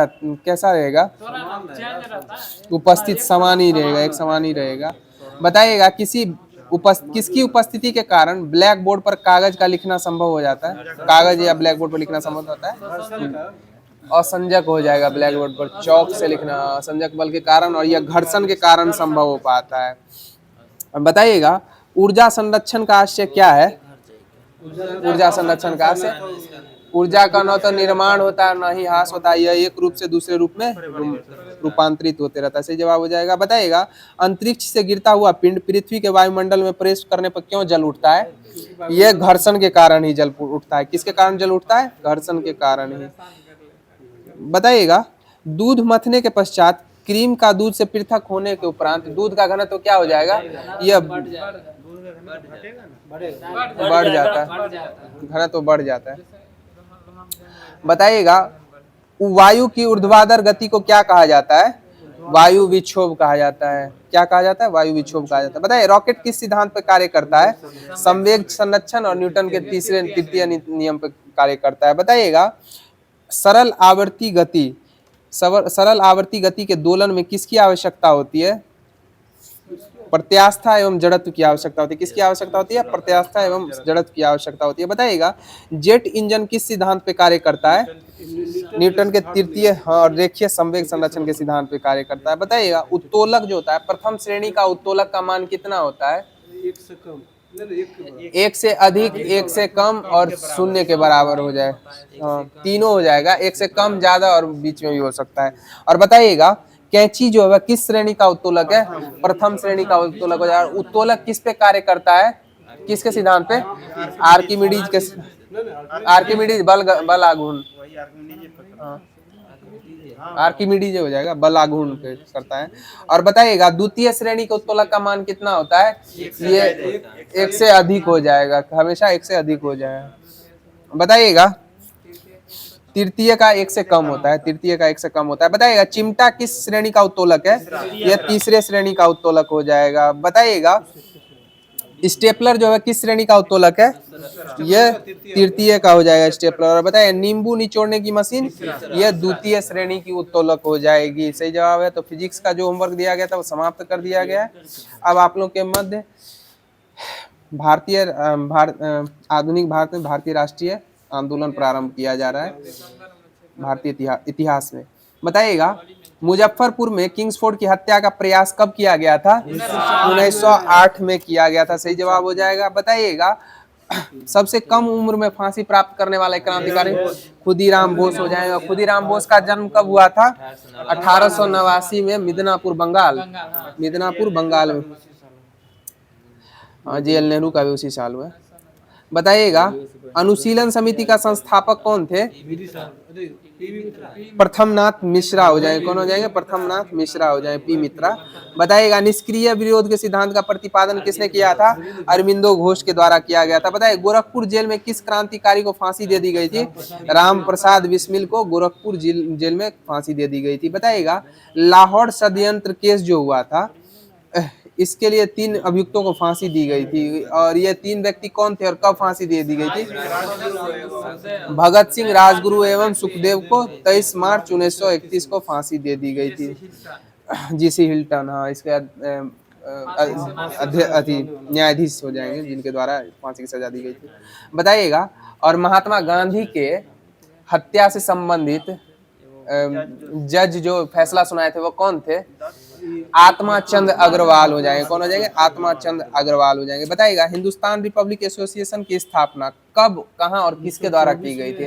रहेगा? उपस्थित समान ही रहेगा, एक समान ही रहेगा। बताइएगा किसकी उपस्थिति के कारण ब्लैक बोर्ड पर कागज का लिखना संभव हो जाता है? कागज या ब्लैक बोर्ड पर लिखना संभव होता है? असंजक हो जाएगा। ब्लैक बोर्ड पर चौक से लिखना असंजक बल के कारण और यह घर्षण के कारण संभव हो पाता है। बताइएगा ऊर्जा संरक्षण का आशय क्या है? ऊर्जा संरक्षण का आशय ऊर्जा का न तो निर्माण होता है न ही ह्रास होता है। यह एक रूप से दूसरे रूप में रूपांतरित होते रहता है। सही जवाब हो जाएगा। बताइएगा अंतरिक्ष से गिरता हुआ पिंड पृथ्वी के वायुमंडल में प्रवेश करने पर क्यों जल उठता है? यह घर्षण के कारण ही जल उठता है। किसके कारण जल उठता है? घर्षण के कारण ही। बताइएगा दूध मथने के पश्चात क्रीम का दूध से पृथक होने के उपरांत दूध का घनत्व तो क्या हो जाएगा? यह बढ़ जाता है। घनत्व बढ़ जाता है। बताइएगा वायु की ऊर्ध्वाधर गति को क्या कहा जाता है? वायु विक्षोभ कहा जाता है। क्या कहा जाता है? वायु विक्षोभ कहा जाता है। बताइए रॉकेट किस सिद्धांत पर कार्य करता है? संवेग संरक्षण और न्यूटन के तृतीय नियम पर कार्य करता है। बताइएगा सरल आवर्ती गति के दोलन में किसकी आवश्यकता होती है? प्रत्यास्था एवं जड़त्व की आवश्यकता होती है। किसकी आवश्यकता होती है? प्रत्यास्था एवं जड़त्व की आवश्यकता होती है। बताइएगा जेट इंजन किस सिद्धांत पे कार्य करता है? न्यूटन के तृतीय और रेखीय संवेग संरक्षण के सिद्धांत पे कार्य करता है। बताइएगा उत्तोलक जो होता है प्रथम श्रेणी का उत्तोलक का मान कितना होता है? 1 से अधिक, 1 से कम और 0 के बराबर हो जाए। तीनों हो जाएगा। 1 से कम, ज्यादा और बीच में भी हो सकता है। और बताइएगा कैंची जो है किस श्रेणी का उत्तोलक है? प्रथम श्रेणी का उत्तोलक हो जाएगा। उत्तोलक किस पे कार्य करता है? किसके सिद्धांत पे? आर्किमिडीज बल आघूर्ण। आर्किमिडीज हो जाएगा, बल आघूर्ण पे करता है। और बताइएगा द्वितीय श्रेणी के उत्तोलक का मान कितना होता है? ये 1 से अधिक हो जाएगा। हमेशा 1 से अधिक हो जाएगा। बताइएगा तृतीय का 1 से कम होता है। तृतीय का 1 से कम होता है। बताइएगा चिमटा किस श्रेणी का उत्तोलक है? यह तीसरे श्रेणी का उत्तोलक हो जाएगा। बताइएगा स्टेपलर जो है किस श्रेणी का उत्तोलक है? यह तृतीय का हो जाएगा स्टेपलर। और बताइए नींबू निचोड़ने की मशीन यह द्वितीय श्रेणी की उत्तोलक हो जाएगी। सही जवाब है। तो फिजिक्स का जो होमवर्क दिया गया था वो समाप्त कर दिया गया है। अब आप लोग के मध्य आधुनिक भारत में भारतीय राष्ट्रीय आंदोलन प्रारंभ किया जा रहा है भारतीय इतिहास में। बताइएगा मुजफ्फरपुर में किंग्सफोर्ड की हत्या का प्रयास कब किया गया था? 1908 में किया गया था। सही जवाब हो जाएगा। बताइएगा सबसे कम उम्र में फांसी प्राप्त करने वाले क्रांतिकारी खुदीराम बोस हो जाएगा। खुदीराम बोस का जन्म कब हुआ था? 1889 में मिदनापुर बंगाल, मिदनापुर बंगाल में। हाँ, JL नेहरू का भी उसी साल हुआ। बताइएगा अनुशीलन समिति का संस्थापक कौन थे? प्रथमनाथ मिश्रा हो जाएंगे। कौन हो जाएंगे? प्रथमनाथ मिश्रा हो जाएंगे, पी मित्रा। बताइएगा निष्क्रिय विरोध के सिद्धांत का प्रतिपादन किसने किया था? अरविंदो घोष के द्वारा किया गया था। बताइए गोरखपुर जेल में किस क्रांतिकारी को फांसी दे दी गई थी? राम प्रसाद बिस्मिल को गोरखपुर जेल में फांसी दे दी गई थी। बताइएगा लाहौर षड्यंत्र केस जो हुआ था इसके लिए 3 अभियुक्तों को फांसी दी गई थी, और ये 3 व्यक्ति कौन थे और कब फांसी दे दी गई थी? भगत सिंह, राजगुरु एवं सुखदेव को 23 मार्च 1931 को फांसी दे दी गई थी। जीसी हिल्टन, हाँ, इसके न्यायाधीश हो जाएंगे जिनके द्वारा फांसी की सजा दी गई थी। बताइएगा और महात्मा गांधी के हत्या से संबंधित जज जो फैसला सुनाए थे वो कौन थे? आत्मा चंद अग्रवाल हो जाएंगे। कौन हो जाएंगे? आत्मा चंद अग्रवाल हो जाएंगे। बताइएगा हिंदुस्तान रिपब्लिक एसोसिएशन की स्थापना कब, कहां और किसके द्वारा की गई थी?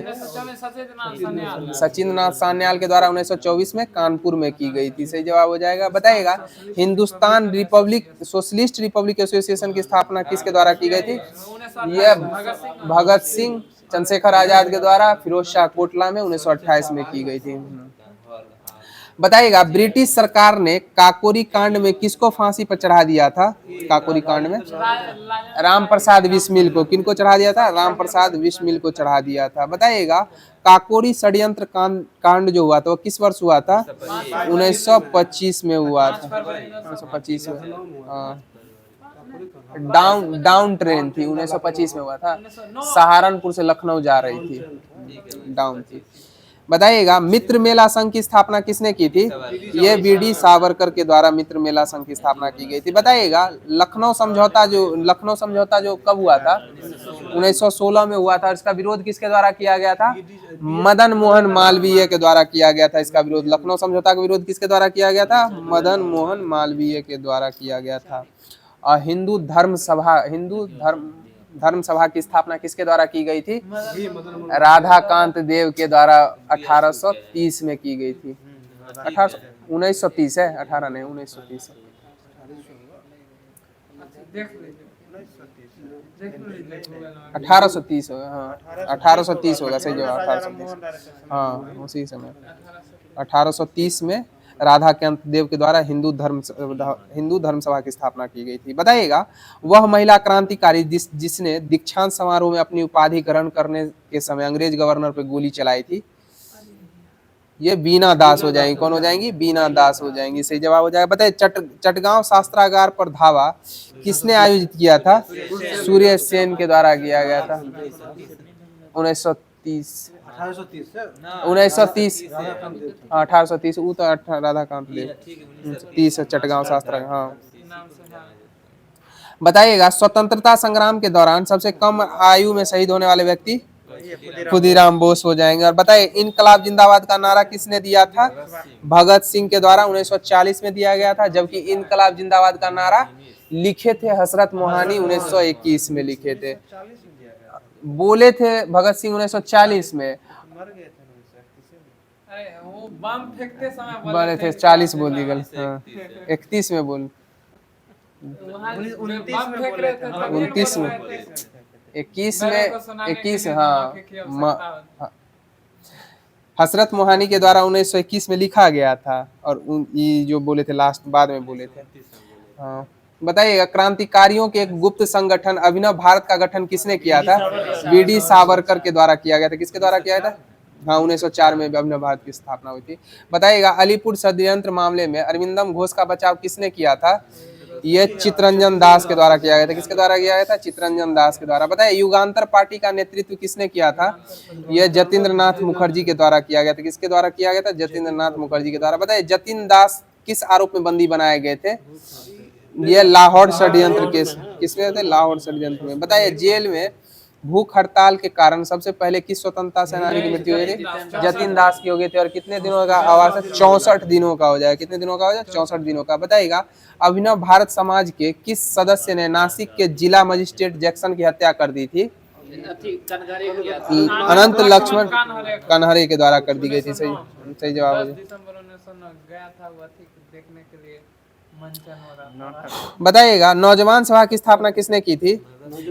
सचिंद्र नाथ सान्याल के द्वारा 1924 में कानपुर में की गई थी। सही जवाब हो जाएगा। बताइएगा Hindustan Republic socialist Republic association की स्थापना किसके द्वारा की गई थी? यह भगत सिंह, चंद्रशेखर आजाद के द्वारा फिरोज शाह कोटला में 1928 में की गई थी। बताइएगा ब्रिटिश सरकार ने काकोरी कांड में किसको फांसी पर चढ़ा दिया था? काकोरी कांड में राम प्रसाद बिस्मिल को। किनको चढ़ा दिया था? राम प्रसाद बिस्मिल को चढ़ा दिया था। बताइएगा काकोरी षड्यंत्र कांड जो हुआ था वो किस वर्ष हुआ था? 1925 में हुआ था। 1925 में डाउन ट्रेन थी, 1925 में हुआ था। सहारनपुर से लखनऊ जा रही थी, डाउन थी। बताइएगा मित्र मेला संघ की स्थापना किसने की थी? ये BD सावरकर के द्वारा मित्र मेला संघ की स्थापना की गई थी। बताइएगा लखनऊ समझौता जो कब हुआ था? 1916 में हुआ था। इसका विरोध किसके द्वारा किया गया था? मदन मोहन मालवीय के द्वारा किया गया था। इसका विरोध, लखनऊ समझौता का विरोध किसके द्वारा किया गया था? मदन मोहन मालवीय के द्वारा किया गया था। और हिंदू धर्म सभा की स्थापना किसके द्वारा की गई थी? राधाकांत देव के द्वारा 1830 में की गई थी। 1930 है, 18 नहीं, 1930 है। 1830 होगा। हाँ 1830 होगा। सही जवाब 1830। हाँ उसी समय 1830 में राधाकांत देव के द्वारा हिंदू धर्म सभा की स्थापना की गई थी। बताइएगा वह महिला क्रांतिकारी जिसने दीक्षांत समारोह में अपनी उपाधि ग्रहण करने के समय अंग्रेज गवर्नर पे गोली चलाई थी? ये बीना दास हो जाएंगी। कौन हो जाएंगी? बीना दास हो जाएंगी। सही जवाब हो जाएगा। बताइए चटगांव शास्त्रागार पर धावा किसने आयोजित किया था? सूर्य सेन के द्वारा किया गया था। 1930 1830 वो तो राधाकांत देव 30 चटगांव शास्त्र। हाँ बताइएगा स्वतंत्रता संग्राम के दौरान सबसे कम आयु में शहीद होने वाले व्यक्ति? खुदीराम बोस हो जाएंगे। और बताइए इनकलाब जिंदाबाद का नारा किसने दिया था? भगत सिंह के द्वारा 1940 में दिया गया था। जबकि इनकलाब जिंदाबाद का नारा लिखे थे हजरत मोहानी 1921 में लिखे थे। बोले थे भगत सिंह 1940 में, बम फेंकते समय बोले थे 40 बोल दी गलत। हाँ 31 में बोल 29 में 21 में 21। हाँ हसरत मोहानी के द्वारा 1921 में लिखा गया था। और ये जो बोले थे लास्ट बाद में बोले थे। हाँ बताइएगा क्रांतिकारियों के एक गुप्त संगठन अभिनव भारत का गठन किसने किया था? BD सावरकर के द्वारा किया गया था। किसके द्वारा किया था? हाँ 1904 में अभिनव भारत की स्थापना हुई थी। बताइएगा अलीपुर षड्यंत्र मामले में अरविंदम घोष का बचाव किसने किया था? यह चित्तरंजन दास के द्वारा किया गया था। किसके द्वारा किया गया था? चित्तरंजन दास के द्वारा। बताइए युगांतर पार्टी का नेतृत्व किसने किया था? यह जतीन्द्र नाथ मुखर्जी के द्वारा किया गया था। किसके द्वारा किया गया था? जतीन्द्र नाथ मुखर्जी के द्वारा। बताइए जतिन दास किस आरोप में बंदी बनाए गए थे? यह लाहौर षड्यंत्र केस। किसमें थे? लाहौर षड्यंत्र में। बताइए जेल में भूख हड़ताल के कारण सबसे पहले किस स्वतंत्रता सेनानी की मृत्यु हुई थी? जतिन दास की हो गई थी। और कितने दिनों का आवास है? 64 दिनों का हो जाएगा। कितने दिनों का हो जाएगा? 64 दिनों का। बताइएगा अभिनव भारत समाज के किस सदस्य ने नासिक के जिला मजिस्ट्रेट जैक्सन की हत्या कर दी थी? अनंत लक्ष्मण कन्हरे के द्वारा कर दी गई थी। सही सही जवाब हो 10 जाए। दिसंबर 1909 गया था वो अथी देखने के लिए मंचन हो रहा था। बताइएगा नौजवान सभा की स्थापना किसने की थी?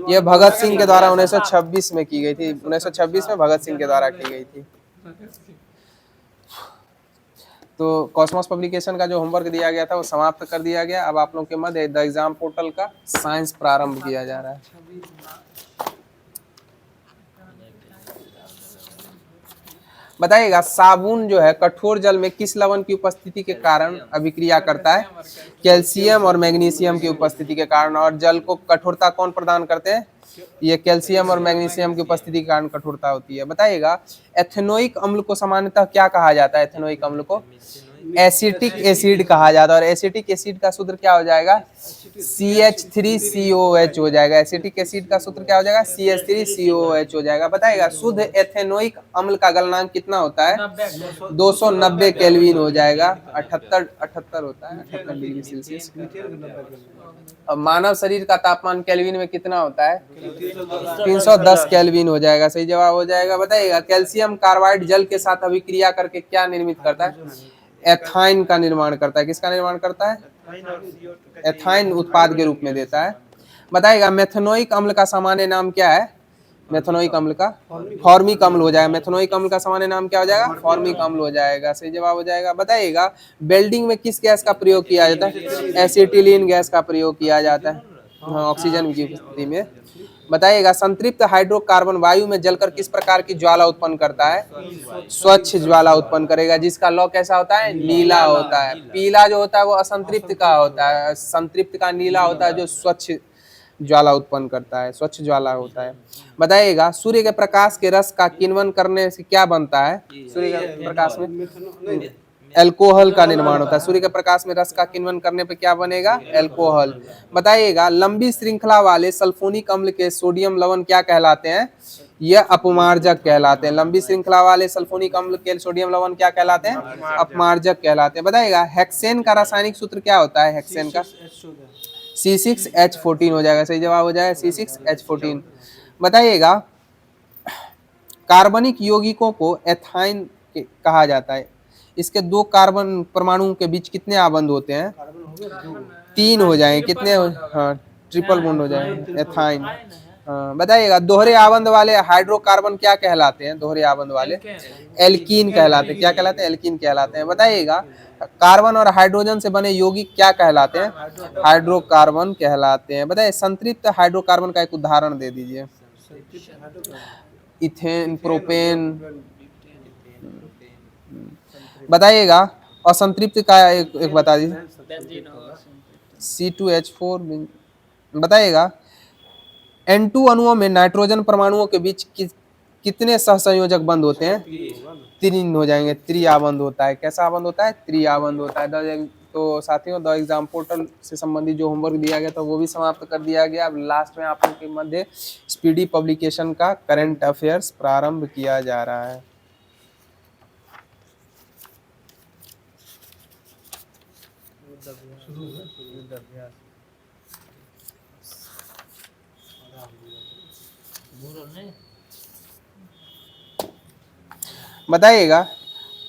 यह भगत सिंह के द्वारा 1926 में की गई थी। 1926 में भगत सिंह के द्वारा की गई थी। तो कॉस्मोस पब्लिकेशन का जो होमवर्क दिया गया था वो समाप्त कर दिया गया। अब आप लोगों के मध्य द एग्जाम पोर्टल का साइंस प्रारंभ किया जा रहा है। बताइएगा साबुन जो है कठोर जल में किस लवण की उपस्थिति के कारण अभिक्रिया करता है? कैल्शियम और मैग्नीशियम की उपस्थिति के कारण। और जल को कठोरता कौन प्रदान करते हैं? ये कैल्शियम और मैग्नीशियम की उपस्थिति के कारण कठोरता होती है। बताइएगा एथेनोइक अम्ल को सामान्यतः क्या कहा जाता है? एथेनोइक अम्ल को एसिटिक एसिड कहा जाता है। और एसिटिक एसिड का सूत्र क्या हो जाएगा? CH3COH हो जाएगा। एसिटिक एसिड का सूत्र क्या हो जाएगा? CH3COH हो जाएगा। बताइएगा शुद्ध एथेनोइक अम्ल का गलनांक कितना होता है? 290 केल्विन हो जाएगा। 78 होता है, 78 डिग्री सेल्सियस। और मानव शरीर का तापमान केल्विन में कितना होता है? 310 केल्विन हो जाएगा। सही जवाब हो जाएगा। बताइएगा कैल्शियम कार्बाइड जल के साथ अभिक्रिया करके क्या निर्मित करता है? एथाइन का निर्माण करता है। किसका निर्माण करता है? एथाइन उत्पाद के रूप में देता है। बताइएगा मेथनोइक अम्ल का सामान्य नाम क्या है? मेथनोइक अम्ल का फॉर्मिक अम्ल हो जाएगा। मेथनोइक अम्ल का सामान्य नाम क्या हो जाएगा? फॉर्मिक अम्ल हो जाएगा। सही जवाब हो जाएगा। बताइएगा वेल्डिंग में किस गैस का प्रयोग किया जाता है? एसिटिलीन गैस का प्रयोग किया जाता है ऑक्सीजन की उपस्थिति में। बताइएगा संतृप्त हाइड्रोकार्बन वायु में जलकर किस प्रकार की ज्वाला उत्पन्न करता है? स्वच्छ ज्वाला उत्पन्न करेगा, जिसका लौ कैसा होता है? नीला होता है। पीला जो होता है वो असंतृप्त का होता है, संतृप्त का नीला होता है जो स्वच्छ ज्वाला उत्पन्न करता है, स्वच्छ ज्वाला होता है। बताइएगा सूर्य के प्रकाश के रस का किण्वन करने से क्या बनता है? सूर्य के प्रकाश में एल्कोहल का निर्माण होता है। सूर्य के प्रकाश में रस का किण्वन करने पे क्या बनेगा? एल्कोहल। बताइएगा लंबी श्रृंखला वाले सल्फोनिक अम्ल के सोडियम लवण क्या कहलाते हैं? यह अपमार्जक कहलाते हैं। लंबी श्रृंखला वाले सल्फोनिक अम्ल के सोडियम लवण क्या कहलाते हैं? अपमार्जक कहलाते हैं। बताइएगा हेक्सेन का रासायनिक सूत्र क्या होता है? हेक्सेन का C6H14 हो जाएगा। सही जवाब हो जाएगा C6H14। बताइएगा कार्बनिक यौगिकों को एथाइन कहा जाता है। इसके दो कार्बन परमाणुओं के बीच कितने आबंध होते हैं? 3 हो जाएंगे। कितने? हाँ ट्रिपल बॉन्ड हो जाएंगे एथाइन। हाँ बताइएगा दोहरे आबंध वाले हाइड्रोकार्बन क्या कहलाते हैं? दोहरे आबंध वाले एल्कीन कहलाते हैं। क्या कहलाते हैं? एल्कीन कहलाते हैं। बताइएगा कार्बन और हाइड्रोजन से बने यौगिक क्या कहलाते हैं? हाइड्रोकार्बन कहलाते हैं। बताइए संतृप्त हाइड्रोकार्बन का एक उदाहरण दे दीजिए। Ethane, propane. बताइएगा असंतृप्त का एक बता दीजिए। C2H4। बताइएगा N2 अणुओं में नाइट्रोजन परमाणुओं के बीच कितने सहसंयोजक बंध होते हैं? 3 हो जाएंगे। त्रिआबंध होता है। कैसा आबंध होता है? त्रिआबंध होता है। तो साथियों द एग्जाम पोर्टल से संबंधित जो होमवर्क दिया गया था वो भी समाप्त कर दिया गया। अब लास्ट में आप लोगों के मध्य स्पीडी पब्लिकेशन का करंट अफेयर्स प्रारंभ किया जा रहा है। बताइएगा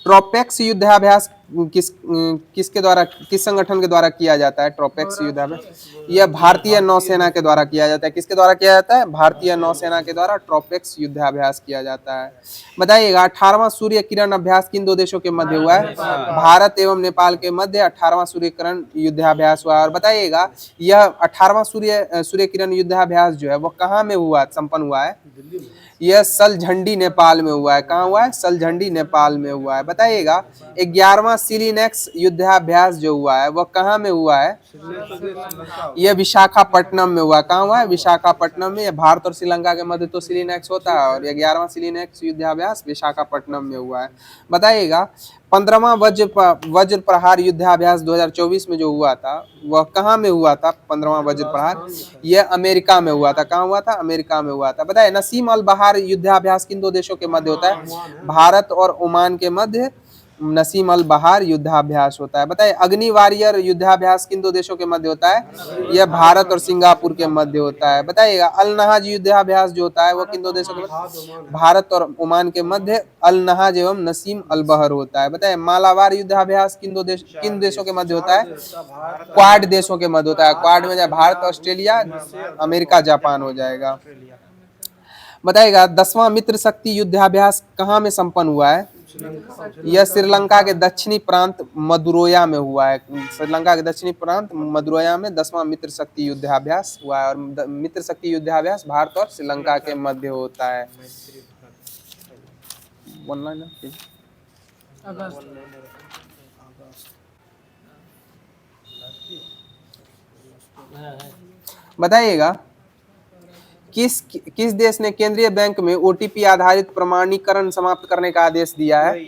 ट्रोपेक्स युद्धाभ्यास किसके द्वारा, किस संगठन के द्वारा किया जाता है? ट्रोपेक्स युद्धाभ्यास यह भारतीय नौसेना के द्वारा किया जाता है। किसके द्वारा किया जाता है? भारतीय नौसेना के द्वारा ट्रोपेक्स युद्धाभ्यास किया जाता है। बताइएगा 18वां सूर्य किरण अभ्यास किन दो देशों के मध्य हुआ है? भारत एवं नेपाल के मध्य 18वां सूर्य किरण युद्धाभ्यास हुआ है। और बताइएगा यह 18वां सूर्य किरण युद्धाभ्यास जो है वो कहाँ में हुआ, संपन्न हुआ है? यह सलझंडी नेपाल में हुआ है। कहाँ हुआ है? सलझंडी नेपाल में हुआ है। बताइएगा 11वां सिलीनेक्स एक्स युद्धाभ्यास जो हुआ है वह कहाँ में हुआ है? यह विशाखापट्टनम में हुआ। कहाँ हुआ है? विशाखापट्टनम में। यह भारत और श्रीलंका के मध्य तो सिलिनेक्स होता है और 11वां सिलिनेक्स युद्धाभ्यास विशाखापट्टनम में हुआ है। बताइएगा 15वां वज्र प्रहार युद्धाभ्यास 2024 में जो हुआ था वह कहाँ में हुआ था? 15वां वज्र प्रहार यह अमेरिका में हुआ था। कहाँ हुआ था? अमेरिका में हुआ था। बताइए नसीम अल बहार युद्धाभ्यास किन दो देशों के मध्य होता है? भारत और ओमान के मध्य नसीम अल बहार युद्धाभ्यास होता है। बताइए अग्नि वॉरियर युद्धाभ्यास किन दो देशों के मध्य होता है? यह भारत और सिंगापुर के मध्य होता है। बताइएगा अल नहाज युद्धाभ्यास जो होता है वो किन दो देशों के मध्य? भारत और ओमान के मध्य अल नहाज एवं नसीम अल बहर होता है। बताइए मालाबार युद्धाभ्यास किन देशों के मध्य होता है? क्वाड देशों के मध्य होता है। क्वाड में भारत, ऑस्ट्रेलिया, अमेरिका, जापान हो जाएगा। बताइएगा 10वां मित्र शक्ति युद्धाभ्यास कहाँ में संपन्न हुआ है? यह श्रीलंका के दक्षिणी प्रांत मदुरोया में हुआ है। श्रीलंका के दक्षिणी प्रांत मदुरोया में 10वां मित्र शक्ति युद्धाभ्यास हुआ है और मित्र शक्ति युद्धाभ्यास भारत और श्रीलंका के मध्य होता है। बताइएगा किस देश ने केंद्रीय बैंक में ओटीपी आधारित प्रमाणीकरण समाप्त करने का आदेश दिया है?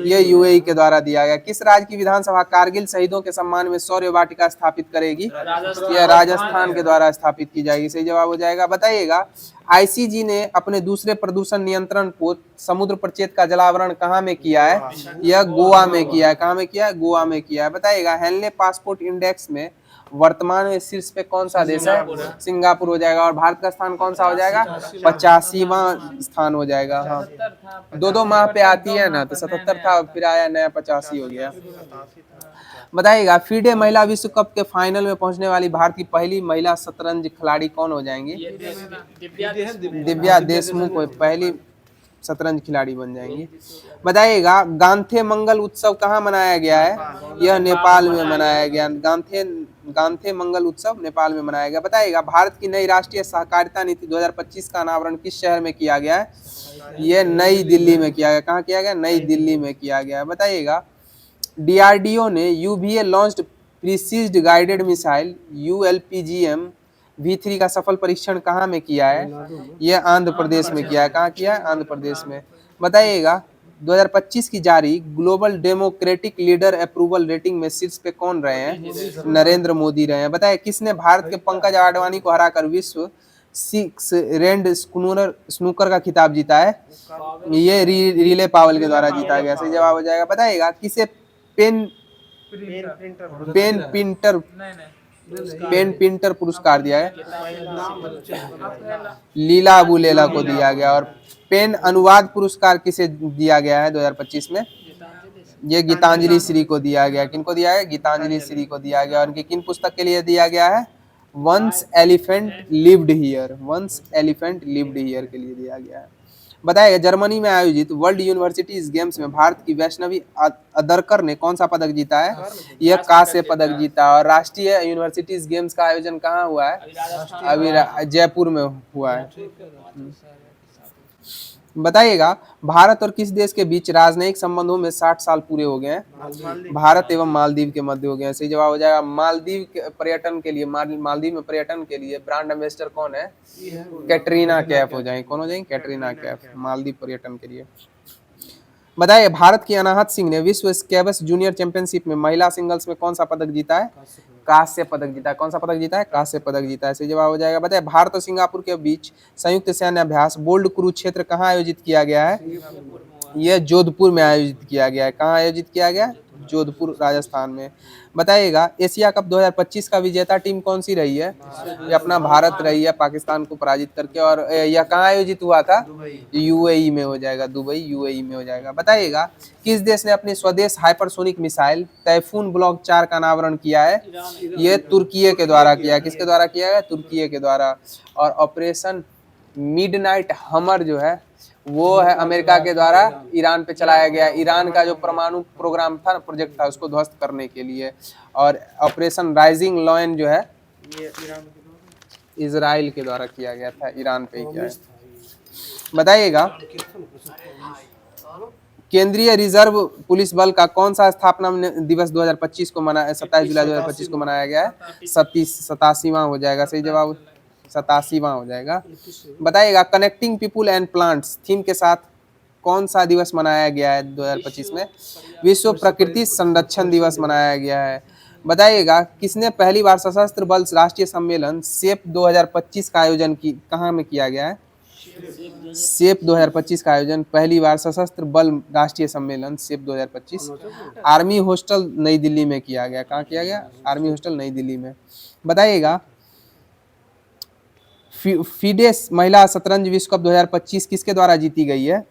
यह यूएई के द्वारा दिया गया। किस राज्य की विधानसभा कारगिल शहीदों के सम्मान में शौर्य वाटिका स्थापित करेगी? यह राजस्थान के द्वारा स्थापित की जाएगी। सही जवाब हो जाएगा। बताइएगा आईसीजी ने अपने दूसरे प्रदूषण नियंत्रण पोत समुद्र प्रचेत का जलावरण कहाँ में किया है? यह गोवा में किया है। कहाँ में किया है? गोवा में किया है। बताइएगा हेनले पासपोर्ट इंडेक्स में वर्तमान में शीर्ष पे कौन सा देश है? सिंगापुर हो जाएगा। और भारत का स्थान कौन सा हो जाएगा? 85वां स्थान हो जाएगा। हाँ 2-2 माह पे आती है ना, तो 77 था फिर आया नया 85 हो गया। बताइएगा फीडे महिला विश्व कप के फाइनल में पहुंचने वाली भारत की पहली महिला शतरंज खिलाड़ी कौन हो जाएंगी? दिव्या देशमुख पहली शतरंज खिलाड़ी बन जाएंगी। बताइएगा गांथे मंगल उत्सव कहाँ मनाया गया है? यह नेपाल में मनाया गया। गांथे मंगल उत्सव नेपाल में मनाया गया। बताइएगा भारत की नई राष्ट्रीय सहकारिता नीति 2025 का अनावरण किस शहर में किया गया है? यह नई दिल्ली में किया गया। कहाँ किया गया? नई दिल्ली में किया गया। बताइएगा डीआरडीओ ने UVA launched precised guided missile ULPGM V3 का सफल परीक्षण कहाँ में किया है? यह आंध्र प्रदेश में किया है। कहाँ किया है? आंध्र प्रदेश में। बताइएगा 2025 की जारी global democratic leader approval rating में शीर्ष पे कौन रहे हैं? नरेंद्र मोदी रहे हैं। बताइए किसने भारत के पंकज आडवाणी को हराकर विश्व 6 रेंड स्नूकर का खिताब जीता है? ये रिले पावल के द्वारा जीता गया। सही जवाब हो जाएगा। बताइएगा किसे पेन पिंटर पुरस्कार दिया है? लीला बुलेला को दिया गया। और पेन अनुवाद पुरस्कार किसे दिया गया है 2025 में? ये गीतांजलि श्री को दिया गया। किनको दिया है? गीतांजलि श्री को दिया गया। और इनकी किन पुस्तक के लिए दिया गया है? Once elephant lived here. Once elephant lived here के लिए दिया गया है। बताइए जर्मनी में आयोजित वर्ल्ड यूनिवर्सिटीज गेम्स में भारत की वैष्णवी अदरकर ने कौन सा पदक जीता है? यह कांस्य पदक जीता। और राष्ट्रीय यूनिवर्सिटीज गेम्स का आयोजन कहाँ हुआ है? अभी जयपुर में हुआ है। बताइएगा भारत और किस देश के बीच राजनयिक संबंधों में 60 साल पूरे हो गए हैं? भारत एवं मालदीव के मध्य हो गए हैं। सही जवाब हो जाएगा। मालदीव के पर्यटन के लिए मालदीव में पर्यटन के लिए ब्रांड एम्बेसडर कौन है? कैटरीना कैफ हो जाएंगे। कौन हो जाएंगे? कैटरीना कैफ मालदीव पर्यटन के लिए। बताइए भारत की अनाहत सिंह ने विश्व स्क्वैश जूनियर चैंपियनशिप में महिला सिंगल्स में कौन सा पदक जीता है? कांस्य पदक जीता है। कौन सा पदक जीता है? कांस्य पदक जीता है। सही जवाब हो जाएगा। बताइए भारत और सिंगापुर के बीच संयुक्त सैन्य अभ्यास बोल्ड कुरुक्षेत्र कहाँ आयोजित किया गया है? यह जोधपुर में आयोजित किया गया है। कहाँ आयोजित किया गया? जोधपुर राजस्थान में। बताइएगा एशिया कप 2025 का विजेता टीम कौन सी रही है? ये अपना भारत रही है, पाकिस्तान को पराजित करके। और यह कहाँ आयोजित हुआ था? यूएई में हो जाएगा। दुबई यूएई में हो जाएगा। बताइएगा किस देश ने अपनी स्वदेश हाइपरसोनिक मिसाइल टाइफून ब्लॉक 4 का अनावरण किया है? यह तुर्की के द्वारा किया है। किसके द्वारा किया है? तुर्की के द्वारा। और ऑपरेशन मिडनाइट हमर जो है वो है अमेरिका के द्वारा ईरान पे चलाया गया। ईरान का जो परमाणु प्रोग्राम था, प्रोजेक्ट था, उसको ध्वस्त करने के लिए। और ऑपरेशन राइजिंग लॉयन जो है ये इजराइल के द्वारा किया गया था। ईरान पे ही किया है। बताइएगा केंद्रीय रिजर्व पुलिस बल का कौन सा स्थापना दिवस 2025 को मना 27 जुलाई 2025 को मनाया गया है? 87वां हो जाएगा, सही जवाब 87वां हो जाएगा। बताइएगा connecting people and plants theme के साथ कौन सा दिवस मनाया गया है 2025 में? विश्व प्रकृति संरक्षण दिवस मनाया गया है। बताइएगा किसने पहली बार सशस्त्र बल राष्ट्रीय सम्मेलन सेप 2025 का आयोजन कहाँ में किया गया है? सेप 2025 का आयोजन पहली बार सशस्त्र बल राष्ट्रीय सम्मेलन सेप 2025 आर्मी हॉस्टल नई दिल्ली में किया गया। कहाँ किया गया? आर्मी हॉस्टल नई दिल्ली में। बताइएगा फीडे महिला शतरंज विश्व कप 2025 किसके द्वारा जीती गई है?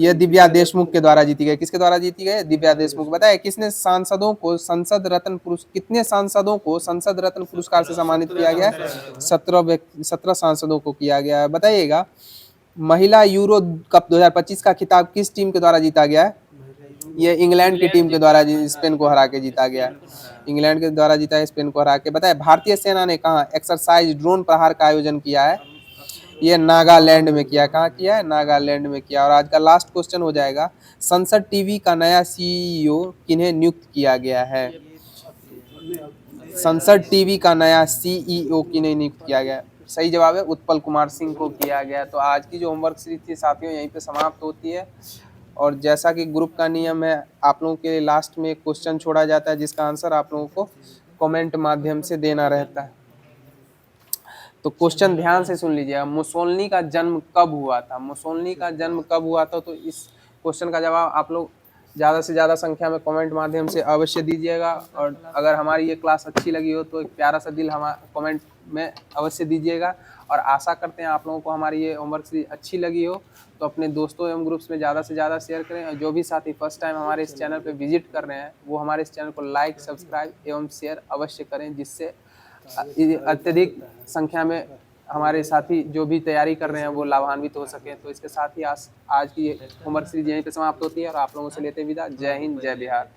यह दिव्या देशमुख के द्वारा जीती गई। किसके द्वारा जीती गई? दिव्या देशमुख। बताइए कितने सांसदों को संसद रत्न पुरस्कार से सम्मानित किया गया? 17 सांसदों को किया गया है। बताइएगा महिला यूरो कप 2025 का खिताब किस टीम के द्वारा जीता गया है? ये इंग्लैंड की टीम के द्वारा स्पेन को हरा के जीता गया। इंग्लैंड के द्वारा जीता है, स्पेन को हरा के। बताए भारतीय सेना ने कहाँ एक्सरसाइज ड्रोन प्रहार का आयोजन किया है? ये नागालैंड में किया। कहाँ किया है? नागालैंड में किया। और आज का लास्ट क्वेश्चन हो जाएगा संसद टीवी का नया सीईओ किन्हें नियुक्त किया गया है? संसद टीवी का नया सीईओ किन्हें नियुक्त किया गया? सही जवाब है उत्पल कुमार सिंह को किया गया। तो आज की जो होमवर्क सीरीज थी साथियों यहीं पे समाप्त होती है। और जैसा कि ग्रुप का नियम है आप लोगों के लास्ट में एक क्वेश्चन छोड़ा जाता है जिसका आंसर आप लोगों को कमेंट माध्यम से देना रहता है। तो क्वेश्चन ध्यान से सुन लीजिएगा, मुसोलिनी का जन्म कब हुआ था? मुसोलिनी का जन्म कब हुआ था? तो इस क्वेश्चन का जवाब आप लोग ज़्यादा से ज़्यादा संख्या में कमेंट माध्यम से अवश्य दीजिएगा। और अगर हमारी ये क्लास अच्छी लगी हो तो एक प्यारा सा दिल हमारे कमेंट में अवश्य दीजिएगा। और आशा करते हैं आप लोगों को हमारी ये होमवर्क सीरीज अच्छी लगी हो तो अपने दोस्तों एवं ग्रुप्स में ज़्यादा से ज़्यादा शेयर करें। और जो भी साथी फर्स्ट टाइम हमारे इस चैनल पे विजिट कर रहे हैं वो हमारे इस चैनल को लाइक, सब्सक्राइब एवं शेयर अवश्य करें, जिससे अत्यधिक संख्या में हमारे साथी जो भी तैयारी कर रहे हैं वो लाभान्वित हो सकें। तो इसके साथ ही आज की होमवर्क सीरीज यहीं पे समाप्त होती है और आप लोगों से लेते विदा। जय हिंद, जय बिहार।